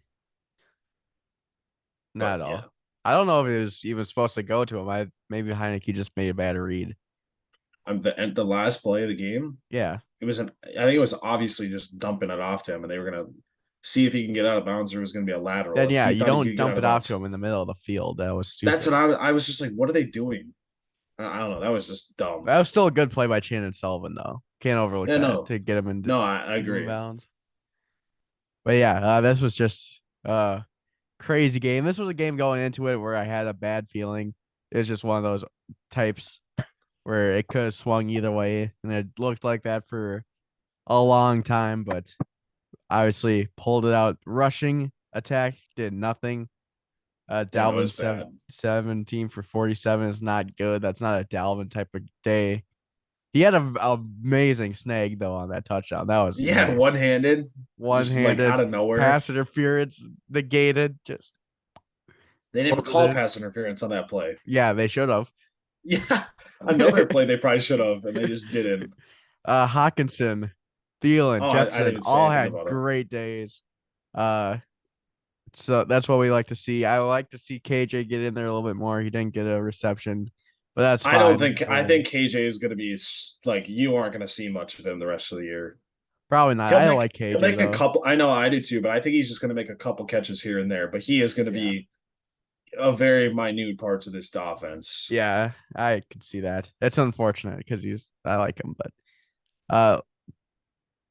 not But at yeah, all. I don't know if it was even supposed to go to him. Maybe Heineke just made a bad read. the last play of the game, Yeah. it was I think it was obviously just dumping it off to him, and they were gonna see if he can get out of bounds or it was gonna be a lateral. Then And yeah, he you thought he don't could get dump out of it off to bounds. him in the middle of the field. That was That's stupid. what I was just like, what are they doing? I don't know. That was just dumb. That was still a good play by Chandon Sullivan though. Can't overlook Yeah, that no, to get him into no, I agree. bounds. But yeah, this was just crazy game. This was a game going into it where I had a bad feeling. It was just one of those types where it could have swung either way, and it looked like that for a long time. But obviously, pulled it out. Rushing attack did nothing. Yeah, it Dalvin was bad. 17 for 47 is not good. That's not a Dalvin type of day. He had an amazing snag though on that touchdown. That was Yeah, nice. one-handed, just like out One-handed of nowhere. pass interference negated. Just They didn't what even was call it? pass interference on that play. Yeah, they should have. Yeah, another play they probably should have, and they just didn't. Hawkinson, Thielen, Oh, I didn't Jefferson even say all anything had about him. great days. Uh, so that's what we like to see. I like to see KJ get in there a little bit more. He didn't get a reception, but that's I don't fine. think No I worries. think KJ is going to be like you aren't going to see much of him the rest of the year. Probably not. I like He'll KJ make a though. couple. I know I do too, but I think he's just going to make a couple catches here and there. But he is going to Yeah. be a very minute parts of this offense. Yeah, I could see that. It's unfortunate because I like him, but uh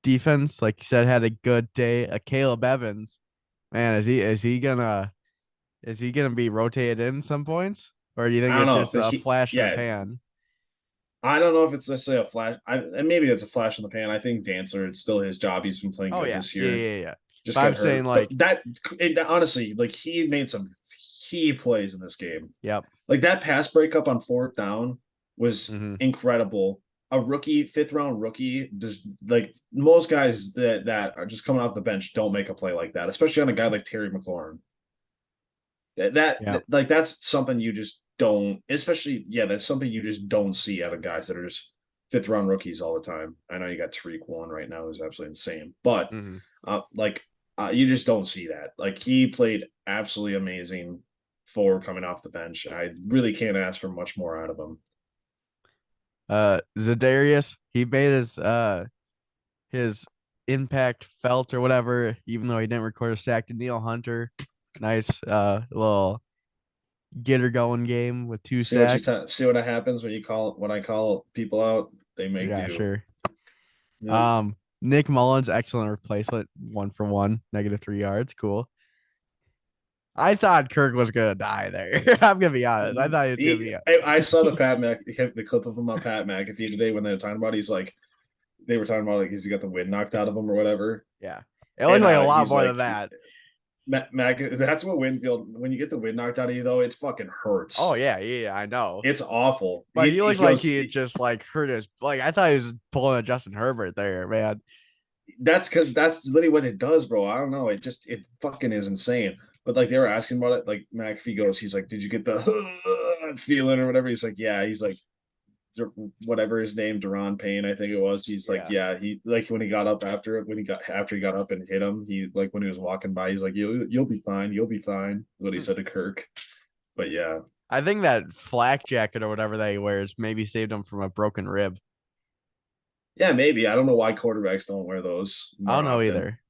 defense, like you said, had a good day. Caleb Evans, man, is he gonna be rotated in some points? Or do you think I don't it's know, just but a flash in the yeah, pan? I don't know if it's necessarily a flash. And maybe it's a flash in the pan. I think Dancer, it's still his job. He's been playing Oh good yeah. this Yeah, year. yeah, yeah. Just But I'm got saying hurt, but like, honestly, like he made some key plays in this game. yep. Like that pass breakup on fourth down was Mm-hmm. incredible. A rookie, fifth round rookie, just like most guys that are just coming off the bench don't make a play like that, especially on a guy like Terry McLaurin. Yeah. Like that's something you just don't, especially that's something you just don't see out of guys that are just fifth round rookies all the time. I know you got Tariq Woolen right now, who's absolutely insane, but Mm-hmm. like you just don't see that. Like he played absolutely amazing for coming off the bench. I really can't ask for much more out of him. Zadarius, he made his impact felt or whatever, even though he didn't record a sack to Neil Hunter. Nice little get her going game with two sacks. See what happens when I call people out. They make Yeah, do. sure. Yep. Nick Mullins, excellent replacement, 1 for 1, -3 yards. Cool. I thought Kirk was gonna die there. I'm gonna be honest. I thought he was gonna be. I saw the clip of him on Pat McAfee today when they were talking about. They were talking about like he's got the wind knocked out of him or whatever, Yeah, it looked and like a lot he's more like, than that. Mac, that's what Winfield. When you get the wind knocked out of you, though, it fucking Oh hurts. yeah, yeah, I know. It's awful. But he He looked like goes. he just like hurt his like I thought he was pulling a Justin Herbert there, man. That's because that's literally what it does, bro. I don't know. It fucking is insane. But like they were asking about it, like McAfee goes, he's like, "Did you get the feeling or whatever?" He's like, "Yeah." He's like, whatever his name, Deron Payne, I think it was. He's like, Yeah. "Yeah." He like when he got up after it, when he got after he got up and hit him, he like when he was walking by, he's like, "You'll be fine. You'll be fine." What he said to Kirk. But yeah, I think that flak jacket or whatever that he wears maybe saved him from a broken rib. yeah, maybe. I don't know why quarterbacks don't wear those I more don't know often. either.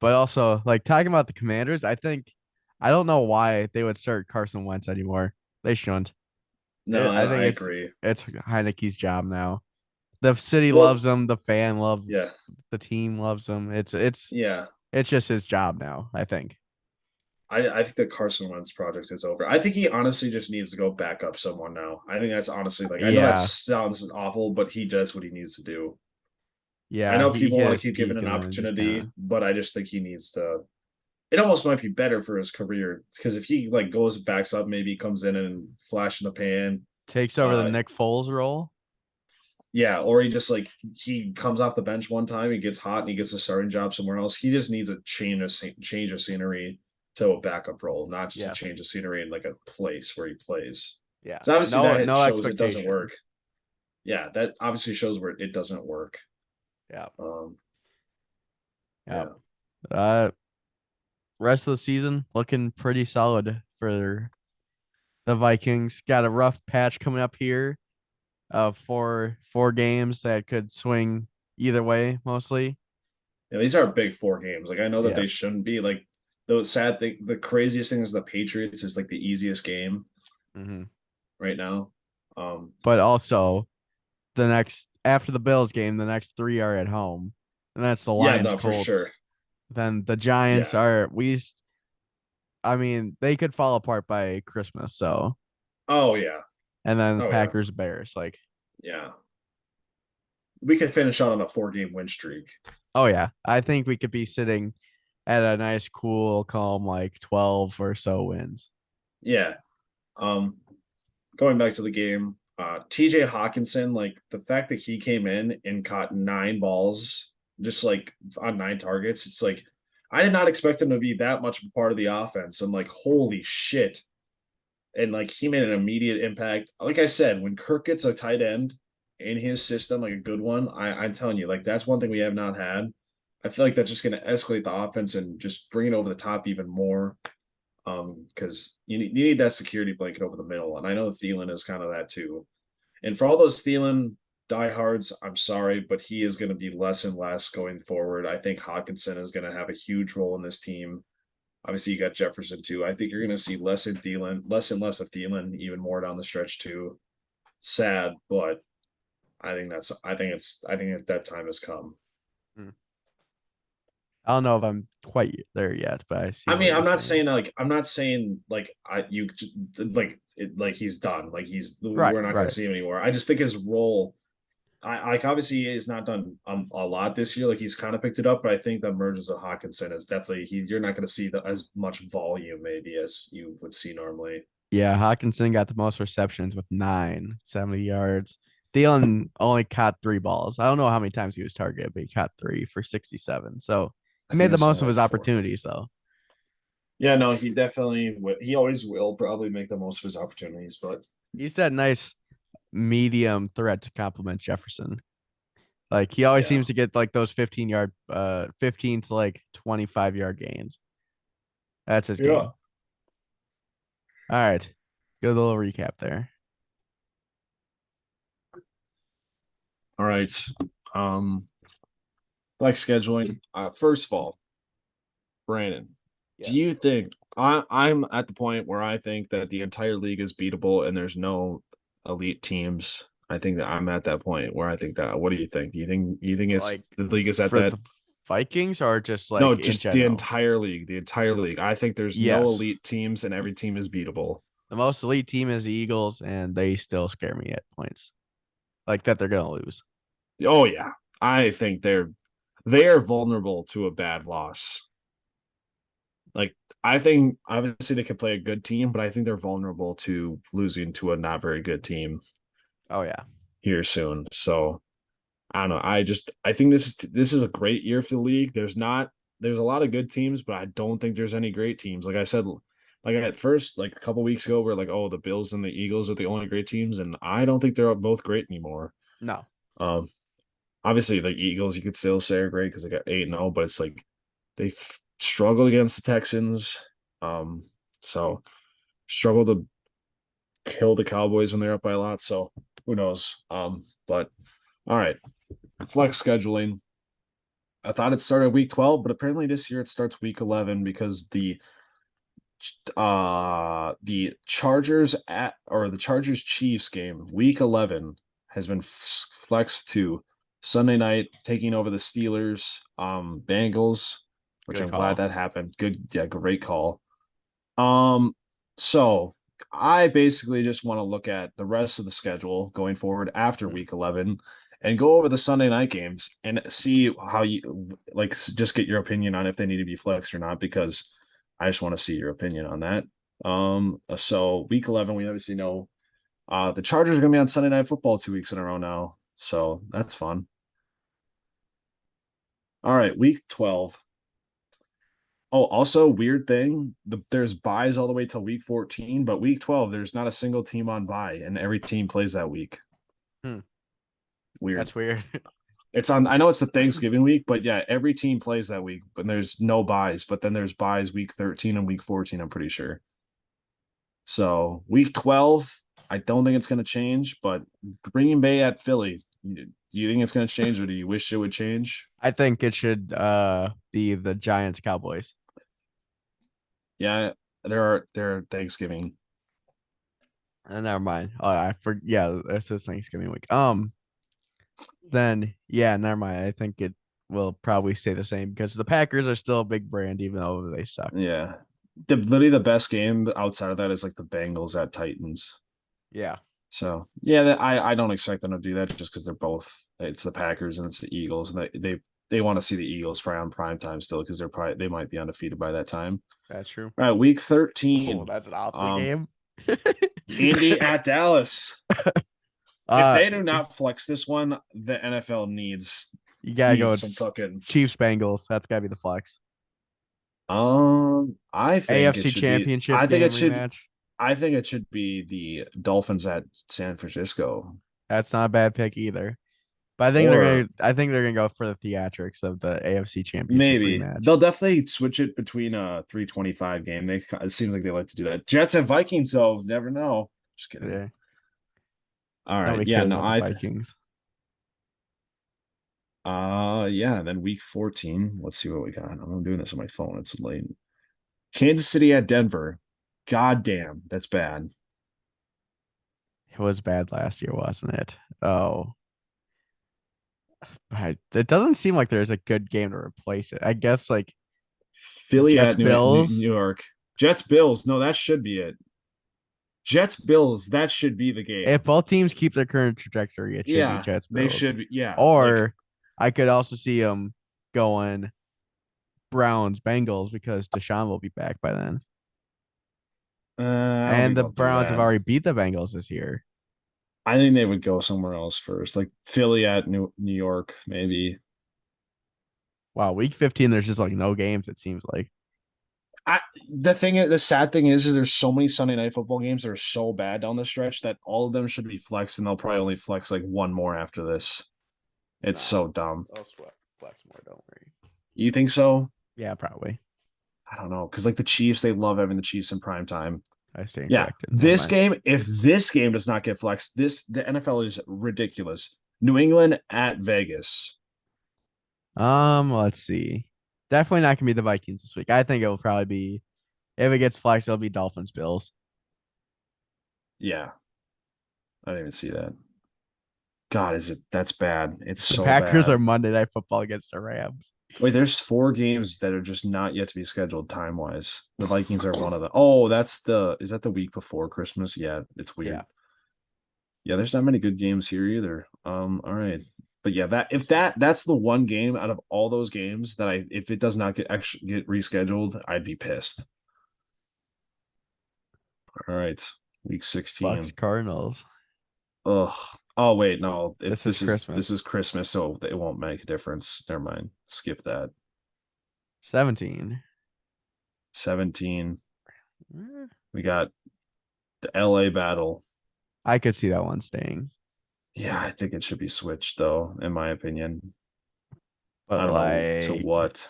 But also like talking about the Commanders, I don't know why they would start Carson Wentz anymore. They shouldn't. No, I I think agree. it's Heineke's job now. The city loves Well, him. The fan love. yeah, The team loves him. yeah. It's just his job now. I think. I think the Carson Wentz project is over. I think he honestly just needs to go back up someone now. I think that's honestly like I know that Yeah, sounds awful, but he does what he needs to do. I yeah. know He people hit want to his keep giving peak an and then just kind opportunity, of but I just think he needs to. It almost might be better for his career because if he like goes backs up, maybe he comes in and flash in the pan. takes over the Uh, Nick Foles role. yeah, or he just like he comes off the bench one time, he gets hot and he gets a starting job somewhere else. He just needs a change of scenery to a backup role, not just a Yeah, change of scenery in like a place where he plays. yeah. So obviously that No shows it doesn't work. expectations. Yeah, that obviously shows where it doesn't work. Yeah, Um, yeah. yeah, Uh, rest of the season looking pretty solid for the Vikings. Got a rough patch coming up here. Four games that could swing either way, mostly. yeah. These are big four games. Like I know that they Yes. shouldn't be. Like the sad thing, the craziest thing is the Patriots is like the easiest game Hmm. right now. Um, But also the next after the Bills game, the next three are at home, and that's the yeah, Lions, no, for Colts. sure. Then the Giants Yeah. are we. I mean, they could fall apart by Christmas. So, Oh yeah. and then the Oh yeah. Packers, Bears. Like, Yeah. We could finish out on a 4 game win streak. oh yeah, I think we could be sitting at a nice, cool, calm, like 12 or so wins. Yeah. Um, Going back to the game, TJ Hawkinson, like the fact that he came in and caught 9 balls just like on 9 targets, it's like I did not expect him to be that much of a part of the offense. And like, holy shit. And like he made an immediate impact. Like I said, when Kirk gets a tight end in his system, like a good one, I'm telling you, like that's one thing we have not had. I feel like that's just going to escalate the offense and just bring it over the top even more. Because you need that security blanket over the middle, and I know Thielen is kind of that too. And for all those Thielen diehards, I'm sorry, but he is going to be less and less going forward. I think Hawkinson is going to have a huge role in this team. Obviously, you got Jefferson too. I think you're going to see less and less of Thielen, even more down the stretch too. Sad, but I think that time has come. Hmm. I don't know if I'm quite there yet, but I see I what mean, you're saying. I'm not saying like I you like it, like he's done. Like Right, we're not going to right. see him anymore. I just think his role. I like obviously he's not done a lot this year. Like he's kind of picked it up, but I think the emergence of Hawkinson is definitely you're not going to see as much volume maybe as you would see normally. Yeah, Hawkinson got the most receptions with 70 yards. Thielen only caught three balls. I don't know how many times he was targeted, but he caught three for 67. So I he think made it the was most something of like his four. opportunities, though. Yeah, no, he definitely he always will probably make the most of his opportunities, but He's that nice medium threat to complement Jefferson. Like he always yeah. seems to get like those 15 to like 25-yard gains. That's his Yeah. game. All right. Good little recap there. All right. Um like scheduling. First of all, Brandon, do Yes. you think I'm at the point where I think that the entire league is beatable and there's no elite teams? I think that I'm at that point where I think that. What do you think? Do you think it's Like the league is at for that? the Vikings or just No, like in just the general? entire league. The entire league. I think there's no Yes. elite teams and every team is beatable. The most elite team is the Eagles, and they still scare me at points. Like that they're gonna lose. Oh yeah. I think they're vulnerable to a bad loss. Like I think obviously they could play a good team, but I think they're vulnerable to losing to a not very good team Oh yeah. here soon. So I don't know. I think this is a great year for the league. There's a lot of good teams, but I don't think there's any great teams. Like I said, like at first, like a couple weeks ago, we're like, oh, the Bills and the Eagles are the only great teams, and I don't think they're both great anymore. No. Um, Obviously the Eagles you could still say are great because they got 8-0, but it's like they struggle against the Texans. Um, so struggle to kill the Cowboys when they're up by a lot. So who knows? But all right, flex scheduling. I thought it started week 12, but apparently this year it starts week 11 because the Chargers at or the Chargers Chiefs game week 11 has been flexed to Sunday night, taking over the Steelers Bengals, which Good I'm glad call. that happened. Good, yeah, great call. So I basically just want to look at the rest of the schedule going forward after Mm. week 11 and go over the Sunday night games and see how you like just get your opinion on if they need to be flexed or not, because I just want to see your opinion on that. So week 11, we obviously know the Chargers are going to be on Sunday Night Football 2 weeks in a row now. So that's fun. All right, week 12. Oh, also weird thing. There's buys all the way till week 14, but week 12, there's not a single team on buy, and every team plays that week. Hmm. Weird. That's weird. It's on. I know it's the Thanksgiving week, but yeah, every team plays that week. But there's no buys. But then there's buys week 13 and week 14. I'm pretty sure. So week 12, I don't think it's going to change. But Green Bay at Philly, do you think it's going to change, or do you wish it would change? I think it should be the Giants Cowboys. Yeah, there are Thanksgiving. Never mind. Oh, I for yeah, this is Thanksgiving week. Then yeah, never mind. I think it will probably stay the same because the Packers are still a big brand, even though they suck. Yeah. Literally the best game outside of that is like the Bengals at Titans. Yeah, So yeah, I don't expect them to do that just because they're both it's the Packers and it's the Eagles, and they want to see the Eagles probably on prime time still because they might be undefeated by that time. that's true. All right, week Oh, 13. that's an awful Um game. Indy at Dallas. If uh, they do not flex this one, the NFL you gotta go needs with some fucking Chiefs Bengals. That's gotta be the flex. I think it AFC should be Championship game rematch. I think it should be the Dolphins at San Francisco. That's not a bad pick either. But Or I think they're gonna go for the theatrics of the AFC Championship maybe rematch. they'll definitely switch it between a 325 game. It seems like they like to do that. Jets and Vikings, though, never know. Just kidding. Yeah, All right, nobody yeah, cares no, about the Vikings. yeah. Then week 14. Let's see what we got. I'm doing this on my phone. It's late. Kansas City at Denver. God damn, that's bad. It was bad last year, wasn't it? Oh, it doesn't seem like there's a good game to replace it. I guess like Philly Jets at New Bills. York. Jets Bills. No, that should be it. Jets Bills. That should be the If game. both teams keep their current trajectory, it should be Yeah, Jets they Bills. should be. Yeah, like Or I could also see them going Browns Bengals because Deshaun will be back by then. I don't And think the they'll do Browns have that. already beat the Bengals this year. I think they would go somewhere else first, like Philly at New York, maybe. Wow, week 15, there's just like no games, it seems like. I the sad thing is there's so many Sunday night football games that are so bad down the stretch that all of them should be flexed, and they'll probably only flex like one more after this. It's Nah, so dumb. I'll sweat flex more, don't worry. You think so? Yeah, probably. I don't know, because like the Chiefs, they love having the Chiefs in prime time. I stand Yeah, corrected. Never this mind. game, if this game does not get flexed, the NFL is ridiculous. New England at Vegas. Let's see. Definitely not gonna be the Vikings this week. I think it will probably be if it gets flexed, it'll be Dolphins Bills. Yeah, I didn't even see that. God, is it? That's bad. It's The so Packers are bad. Monday Night Football against the Rams. Wait, there's 4 games that are just not yet to be scheduled time wise. The Vikings are one of them. Oh, is that the week before Christmas? Yeah, it's Yeah. weird. Yeah, there's not many good games here either. All right. But yeah, that's the one game out of all those games that if it does not get rescheduled, I'd be pissed. All right, week Bucks 16. Cardinals. Ugh. Oh wait, no. If This is this Christmas. is Christmas, so it won't make a difference. Never mind. Skip that. 17. 17. Eh, We got the LA battle. I could see that one staying. Yeah, I think it should be switched though, in my opinion. I But don't know to like what.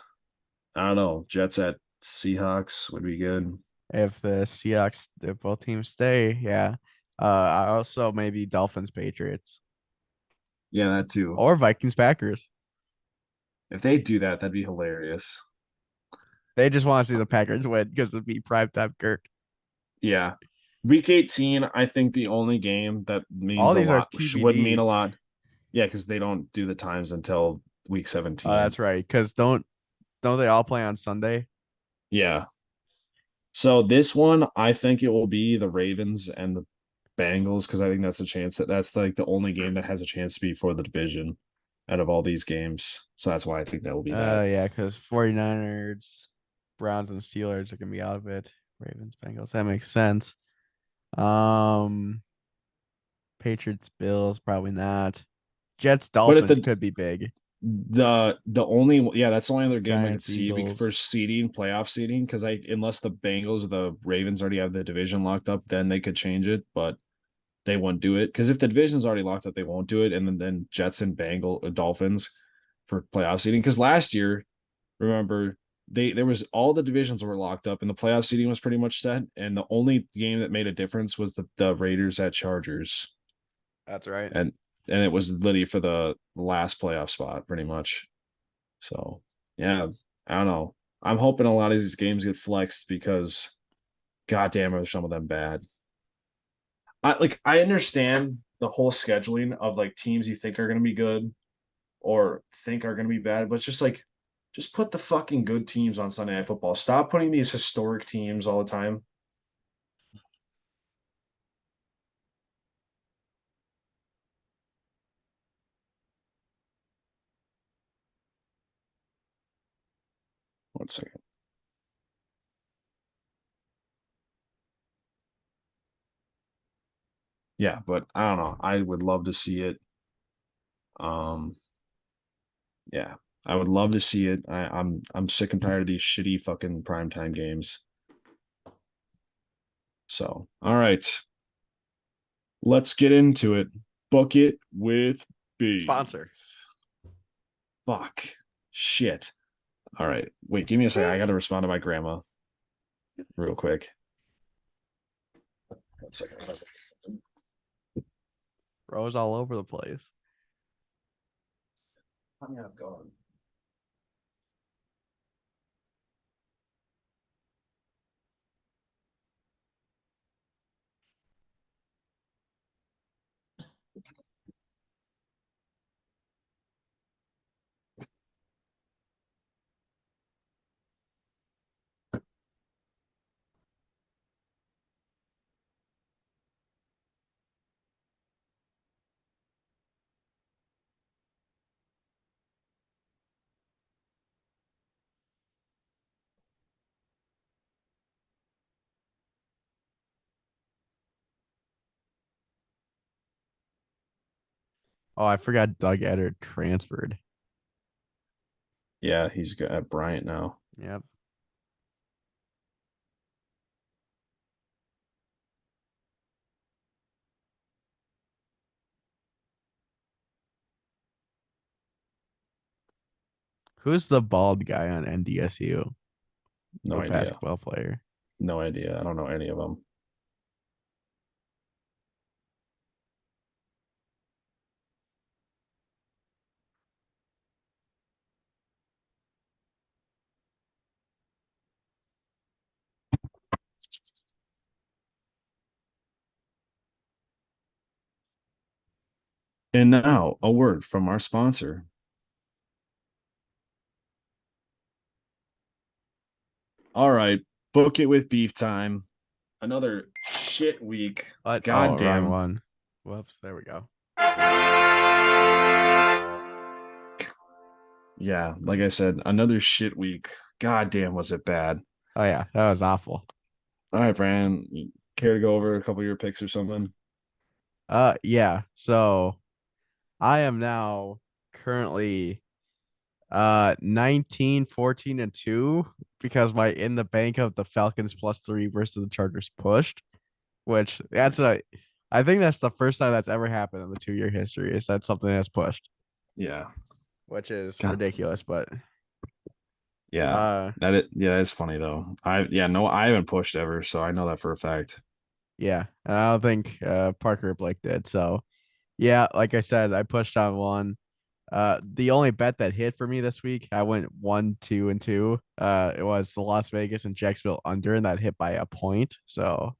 I don't know. Jets at Seahawks would be good. if the Seahawks if both teams stay, yeah. I also maybe Dolphins Patriots Yeah, that too. or Vikings Packers. If they do that, that'd be hilarious. They just want to see the Packers win because it'd be primetime Kirk. Yeah. Week 18, I think the only game that means All a these are lot would mean TBD. a lot. Yeah, because they don't do the times until week Oh, 17. that's right. Because don't they all play on Sunday? Yeah. So this one, I think it will be the Ravens and the Bengals because I think that's a chance that's like the only game that has a chance to be for the division out of all these games. So that's why I think that will be that. Yeah, because 49ers, Browns, and Steelers are gonna be out of it. Ravens, Bengals. That makes sense. Um, Patriots, Bills, probably not. Jets, But if Dolphins could be big. the only that's the only other game I could Giants, see for Eagles. seeding, playoff seeding, because I unless the Bengals or the Ravens already have the division locked up, then they could change it, but they won't do it. Because if the division's already locked up, they won't do it. And then Jets and Dolphins for playoff seeding. Because last year, remember, there was all the divisions were locked up and the playoff seeding was pretty much set. And the only game that made a difference was the Raiders at Chargers. That's right. And it was literally for the last playoff spot, pretty much. So yeah, I don't know. I'm hoping a lot of these games get flexed because goddamn are some of them bad. I understand the whole scheduling of like teams you think are gonna be good or think are gonna be bad, but it's just like just put the fucking good teams on Sunday Night Football. Stop putting these historic teams all the time. One second. Yeah, but I don't know. I would love to see it. Um, yeah, I would love to see it. I'm sick and tired of these shitty fucking primetime games. So, all right, let's get into it. Book it with B. Sponsor. Fuck. Shit. All right. Wait, give me a second. I gotta respond to my grandma real quick. 1 second. Rose all over the place. I've gone. Oh, I forgot Doug Eder transferred. Yeah, he's at Bryant now. Yep. Who's the bald guy on NDSU? No The idea. basketball player. No idea. I don't know any of them. And now a word from our sponsor. All right, book it with beef time. Another shit week. What? God Oh, wrong damn. one. Whoops. There we go. Yeah, like I said, another shit week. God damn, was it bad. Oh yeah, that was awful. All right, Brandon, you care to go over a couple of your picks or something? Yeah. So I am now currently 19, 14, and 2 because my in the bank of the Falcons +3 versus the Chargers pushed, which I think that's the first time that's ever happened in the 2 year history is that something has pushed, Yeah. which is God. ridiculous. But Yeah. uh Yeah, that's funny though. I haven't pushed ever, so I know that for a fact. yeah, and I don't think Parker or Blake did. So yeah, like I said, I pushed on one. The only bet that hit for me this week, I went 1, 2, and 2. It was the Las Vegas and Jacksonville under, and that hit by a point. So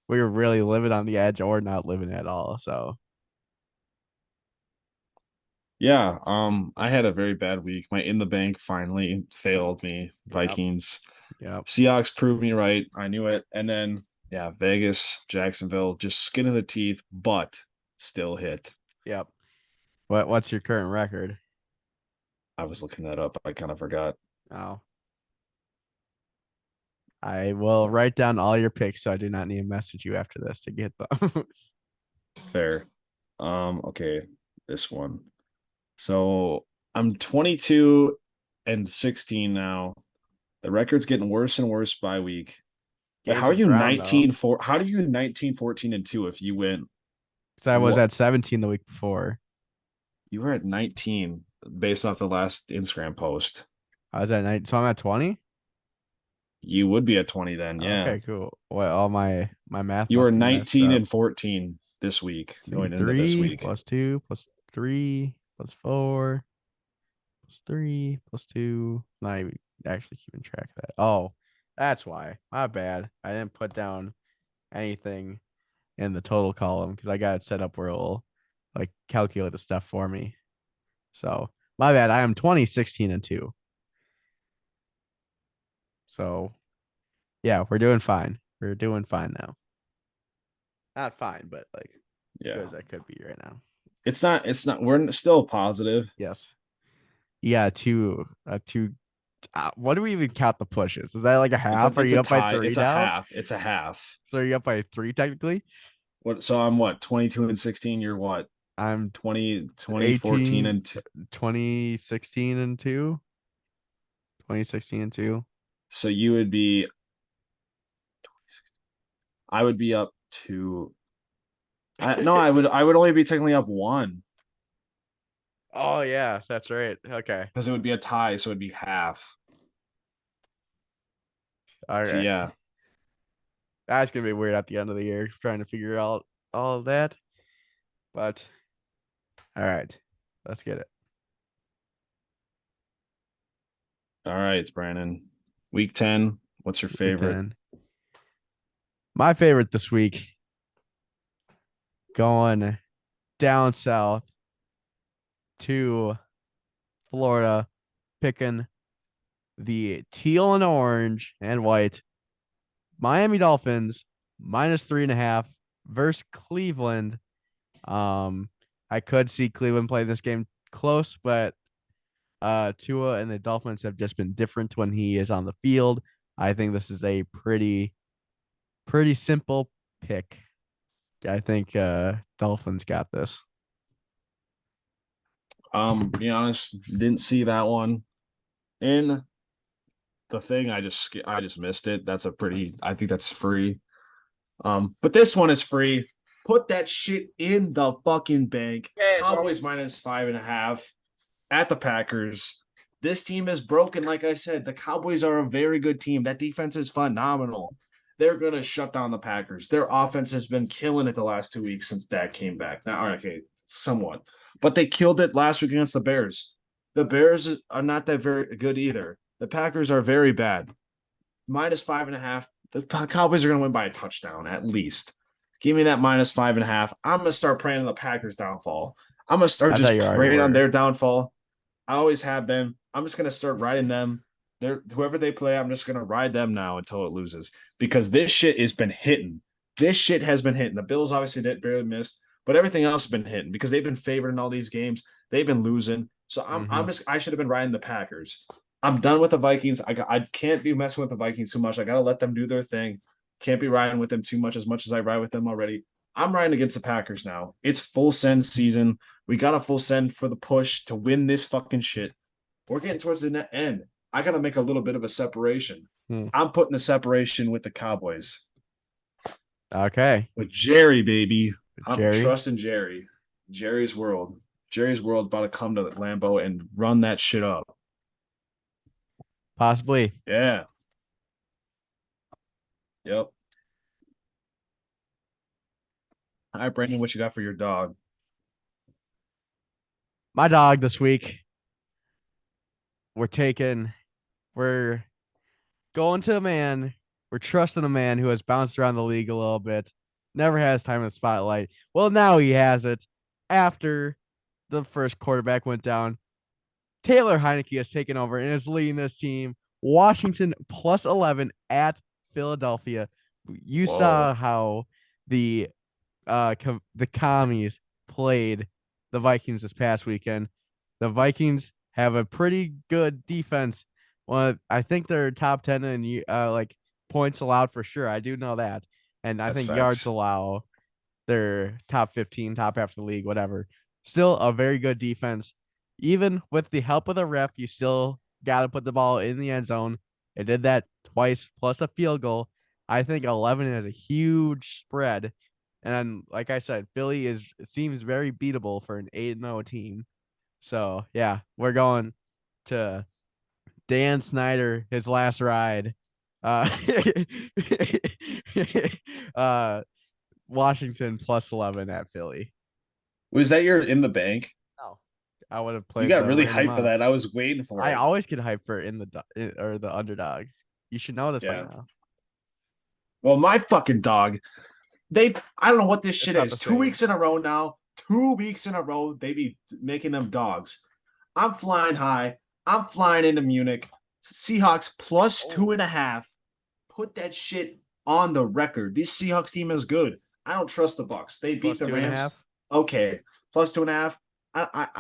we were really living on the edge or not living at all. So Yeah, I had a very bad week. My in the bank finally failed me. yep, Vikings. yep, Seahawks proved me right. I knew it. And then yeah, Vegas, Jacksonville, just skin of the teeth, but still hit. yep. What's your current record? I was looking that up. I kind of forgot. Oh, I will write down all your picks so I do not need to message you after this to get them. Fair. Okay, this one. So I'm 22 and 16 now. The record's getting worse and worse by week. But how Gains are of you ground though, 19 4? How do you 19 14 and 2 if you win? because I was What at 17 the week before. you were at 19 based off the last Instagram post. I was at 9, so I'm at 20. You would be at 20 then, yeah. Okay, cool. Well, all my math You were must be messed 19 up. and 14 this week, See, going into this 3 week. plus 2 plus 3 plus 4 plus 3 plus 2. Not even actually keeping track of that. Oh, that's why. My bad. I didn't put down anything in the total column because I got it set up where it'll like calculate the stuff for me. So my bad. I am 20, 16, and 2. So yeah, we're doing fine. We're doing fine now. Not fine, but like as good Yeah. as I could be right now. We're still positive. Yes. Yeah, two. What do we even count the pushes? Is that like a half? Are It's a you up by tie. three It's a now? half. It's a half. So are you up by three technically? What so I'm what 22 and 16, you're what? I'm 20 14 18, and 2016 and 2. 2016 and 2. so you would be I would be up to I would only be technically up one Oh yeah, that's right. Okay. because it would be a tie, so it'd be half. All So right. yeah. That's gonna be weird at the end of the year trying to figure out all of that. But all right. Let's get it. All right, it's Brandon. Week 10. What's your Week favorite? 10. My favorite this week, going down south to Florida, picking the teal and orange and white Miami Dolphins -3.5 versus Cleveland. I could see Cleveland play this game close, but Tua and the Dolphins have just been different when he is on the field. I think this is a pretty simple pick. I think Dolphins got this. Be honest, didn't see that one. In the thing, I just missed it. That's a pretty I think that's free. But this one is free. Put that shit in the fucking bank. Cowboys -5.5 at the Packers. This team is broken. Like I said, the Cowboys are a very good team. That defense is phenomenal. They're gonna shut down the Packers. Their offense has been killing it the last 2 weeks since Dak came back. Now, okay, somewhat, but they killed it last week against the Bears. The Bears are not that very good either. The Packers are very bad. -5.5. The Cowboys are going to win by a touchdown at least. Give me that -5.5. I'm going to start praying on the Packers' downfall. I'm going to start I thought just you already praying on were. their downfall. I always have been. I'm just going to start riding them. Whoever they play, I'm just going to ride them now until it loses because this shit has been hitting. This shit has been hitting. The Bills obviously did barely missed, but everything else has been hitting because they've been favored in all these games. They've been losing. So Mm-hmm. I should have been riding the Packers. I'm done with the Vikings. I can't be messing with the Vikings too much. I gotta let them do their thing. Can't be riding with them too much as I ride with them already. I'm riding against the Packers now. It's full send season. We got a full send for the push to win this fucking shit. We're getting towards the end. I gotta make a little bit of a separation. Hmm. I'm putting the separation with the Cowboys. Okay, With Jerry, baby. I'm Jerry, trusting Jerry. Jerry's world. Jerry's world about to come to Lambeau and run that shit up. possibly. Yeah. Yep. All right, Brandon, what you got for your dog? My dog this week. We're taking. We're going to a man. We're trusting a man who has bounced around the league a little bit. Never has time in the spotlight. Well, now he has it. After the first quarterback went down, Taylor Heineke has taken over and is leading this team. Washington plus 11 at Philadelphia. You saw Whoa. how the the commies played the Vikings this past weekend. The Vikings have a pretty good defense. Well, I think they're top 10 in like points allowed for sure. I do know that. And I That's think yards facts. allow they're top 15, top half of the league, whatever. Still a very good defense. Even with the help of the ref, you still got to put the ball in the end zone. They did that twice plus a field goal. I think 11 is a huge spread. And like I said, Philly is it seems very beatable for an 8-0 team. So yeah, we're going to Dan Snyder, his last ride. Uh, uh, Washington plus 11 at Philly. Was that your in the bank? Oh, I would have You played got the really random hyped for that. odds. I was waiting for I it. always get hyped for or the underdog. You should know this by Yeah. now. Well, my fucking dog, I don't know what this It's shit not the is. Two same. weeks in a row now. 2 weeks in a row, they be making them dogs. I'm flying high. I'm flying into Munich. Seahawks plus two Oh, and a half. Put that shit on the record. This Seahawks team is good. I don't trust the Bucks. They beat plus the two and a Rams. half. Okay, plus 2.5.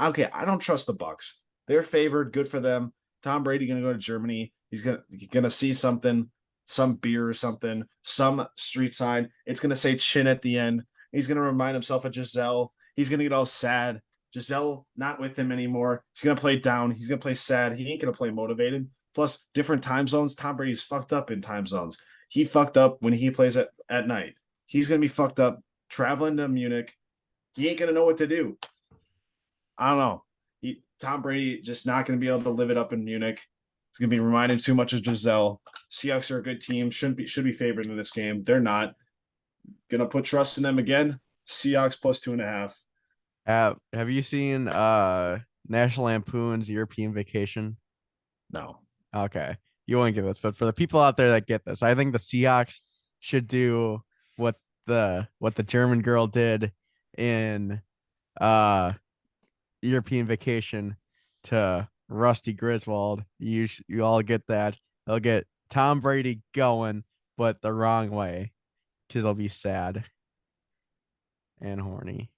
Okay. I don't trust the Bucks. They're favored. Good for them. Tom Brady gonna go to Germany. He's gonna see something, some beer or something, some street sign. It's gonna say chin at the end. He's gonna remind himself of Giselle. He's gonna get all sad. Giselle not with him anymore. He's gonna play down. He's gonna play sad. He ain't gonna play motivated. Plus, different time zones. Tom Brady's fucked up in time zones. He fucked up when he plays at night. He's gonna be fucked up traveling to Munich. He ain't gonna know what to do. I don't know. Tom Brady just not gonna be able to live it up in Munich. He's gonna be reminding too much of Giselle. Seahawks are a good team. Should be favored in this game. They're not. Gonna put trust in them again. Seahawks plus 2.5. Have you seen National Lampoon's European Vacation? No. Okay. You won't get this, but for the people out there that get this, I think the Seahawks should do what the German girl did in uh European Vacation to Rusty Griswold. You all get that. They'll get Tom Brady going, but the wrong way, because they'll be sad and horny.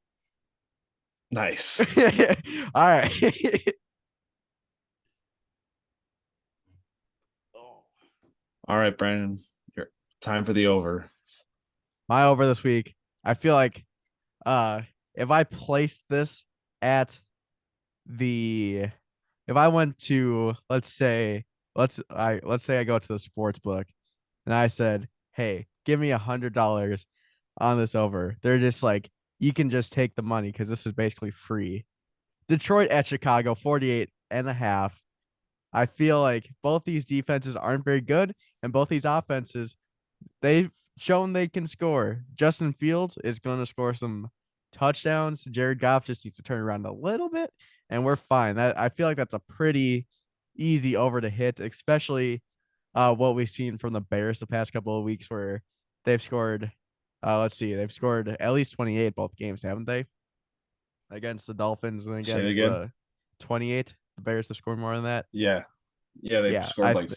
Nice. All right. All right, Brandon. Your time for the over. My over this week. I feel like if I placed this at the if I went to let's say I go to the sports book and I said, "Hey, give me $100 on this over." They're just like, "You can just take the money because this is basically free." Detroit at Chicago, 48 and a half. I feel like both these defenses aren't very good, and both these offenses, they've shown they can score. Justin Fields is going to score some touchdowns. Jared Goff just needs to turn around a little bit, and we're fine. That I feel like that's a pretty easy over to hit, especially what we've seen from the Bears the past couple of weeks, where they've scored. Let's see, they've scored at least 28 both games, haven't they? Against the Dolphins and Say it against again. the 28. The Bears have scored more than that. Yeah. Yeah, they Yeah, scored like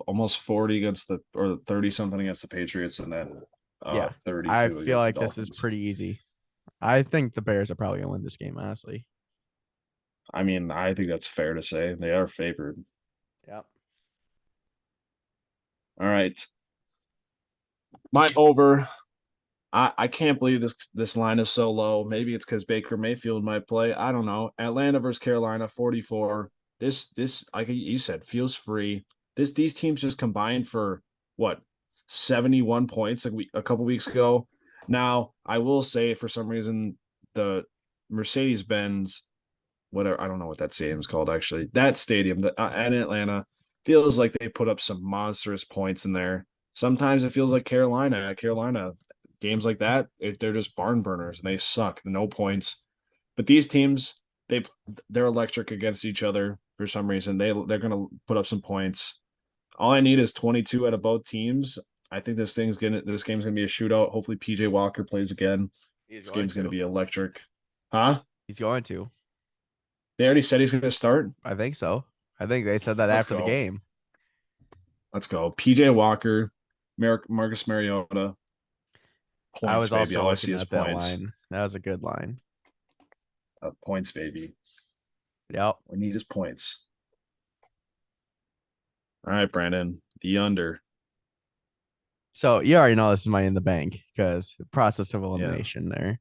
almost 40 against the or 30 something against the Patriots and then yeah, I 32 feel against the like this is Dolphins. pretty easy. I think the Bears are probably gonna win this game, honestly. I mean, I think that's fair to say. They are favored. Yep. All right. My over. I can't believe this line is so low. Maybe it's because Baker Mayfield might play. I don't know. Atlanta versus Carolina, 44. This like you said, feels free. These teams just combined for what 71 points a couple weeks ago. Now, I will say for some reason the Mercedes Benz, whatever, I don't know what that stadium is called actually. That stadium in Atlanta feels like they put up some monstrous points in there. Sometimes it feels like Carolina. Carolina games like that, they're just barn burners and they suck, no points. But these teams, they're electric against each other for some reason. They're gonna put up some points. All I need is 22 out of both teams. I think this game's gonna be a shootout. Hopefully PJ Walker plays again. He's This going game's gonna to. be electric. Huh? He's going to. They already said he's gonna start. I think so. I think they said that Let's after the go. game. Let's go. PJ Walker, Marcus Mariota, I points, was baby. also All I looking see is at that points. line. That was a good line. Points, baby. Yep. We need his points. All right, Brandon. The under. So you already know this is money in the bank because process of Yeah. elimination there.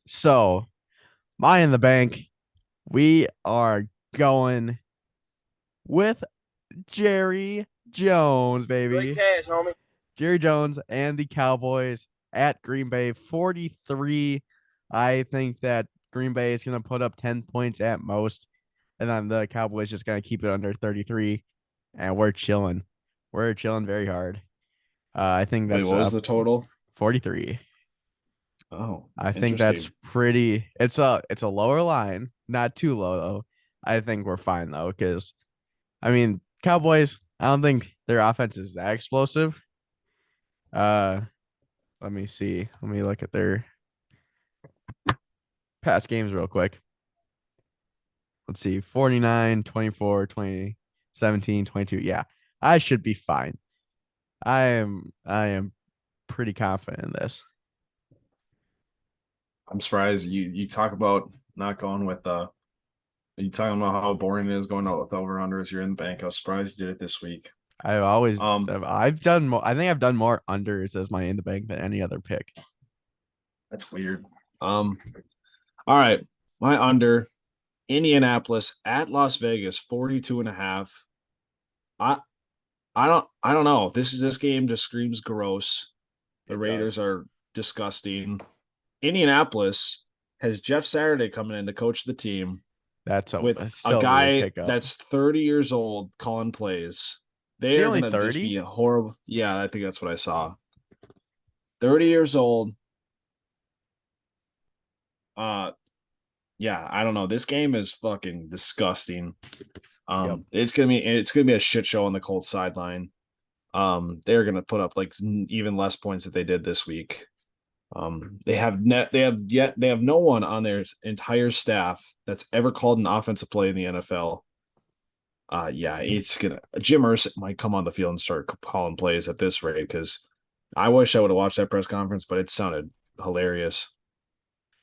So money in the bank, we are going with Jerry Jones, Good baby. cash, homie. Jerry Jones and the Cowboys at Green Bay 43. I think that Green Bay is going to put up 10 points at most, and then the Cowboys just going to keep it under 33, and we're chilling. We're chilling very hard. I think Wait, that's what was the total? 43. Oh, I think that's interesting. pretty. It's a lower line, not too low though. I think we're fine though, because I mean Cowboys. I don't think their offense is that explosive. Uh, let me see. Let me look at their past games real quick. Let's see. 49, 24, 20, 17, 22. Yeah. I should be fine. I am pretty confident in this. I'm surprised you talk about not going with you talking about how boring it is going out with over unders. You're in the bank. I was surprised you did it this week. I've done more. I think I've done more unders as my in the bank than any other pick. That's weird. All right. My under Indianapolis at Las Vegas, 42 and a half. I I don't know. This game just screams gross. The It Raiders does. are disgusting. Indianapolis has Jeff Saturday coming in to coach the team with That's a still a weird guy pickup. that's 30 years old calling plays. They Is he are only gonna just 30? be a horrible. Yeah, I think that's what I saw. 30 years old. Uh yeah, I don't know. This game is fucking disgusting. Yep. It's gonna be a shit show on the Colts sideline. They're gonna put up like even less points that they did this week. They have no one on their entire staff that's ever called an offensive play in the NFL. Yeah, it's gonna Jim Irsay might come on the field and start calling plays at this rate because I wish I would have watched that press conference, but it sounded hilarious.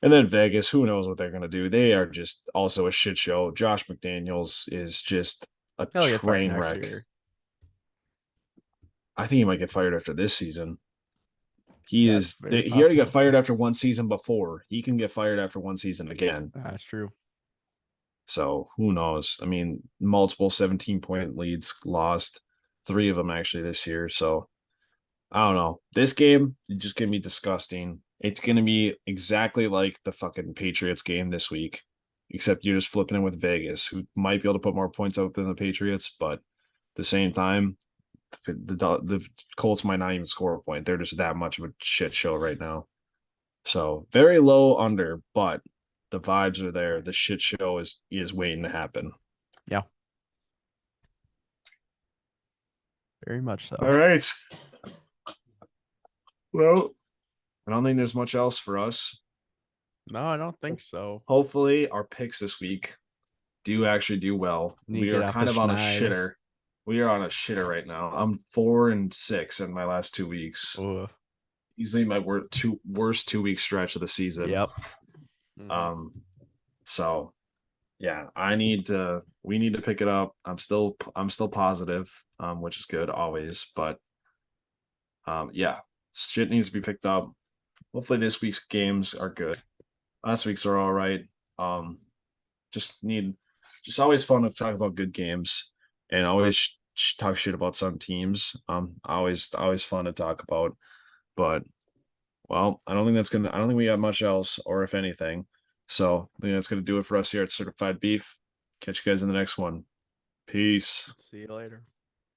And then Vegas, who knows what they're gonna do? They are just also a shit show. Josh McDaniels is just a He'll get fired train next wreck. year. I think he might get fired after this season. That's very He already got possible. fired after one season before. He can get fired after one season again. That's true. So who knows? I mean, multiple 17-point leads lost, three of them actually this year. So I don't know. This game is just gonna be disgusting. It's gonna be exactly like the fucking Patriots game this week, except you're just flipping in with Vegas, who might be able to put more points out than the Patriots, but at the same time, the Colts might not even score a point. They're just that much of a shit show right now. So very low under, but the vibes are there. The shit show is waiting to happen. Yeah. Very much so. All right. Well, I don't think there's much else for us. No, I don't think so. Hopefully, our picks this week do actually do well. Need to We get are off kind the of on a schneid. shitter. We are on a shitter right now. I'm 4-6 in my last 2 weeks. Ooh. Easily my worst 2 week stretch of the season. Yep. Mm-hmm. So yeah, we need to pick it up. I'm still positive, which is good always, but yeah, shit needs to be picked up. Hopefully this week's games are good. Last week's are all right. Um, just need just always fun to talk about good games and always talk shit about some teams. Always fun to talk about, but well, I don't think we got much else, or if anything. So I think that's gonna do it for us here at Certified Beef. Catch you guys in the next one. Peace. See you later.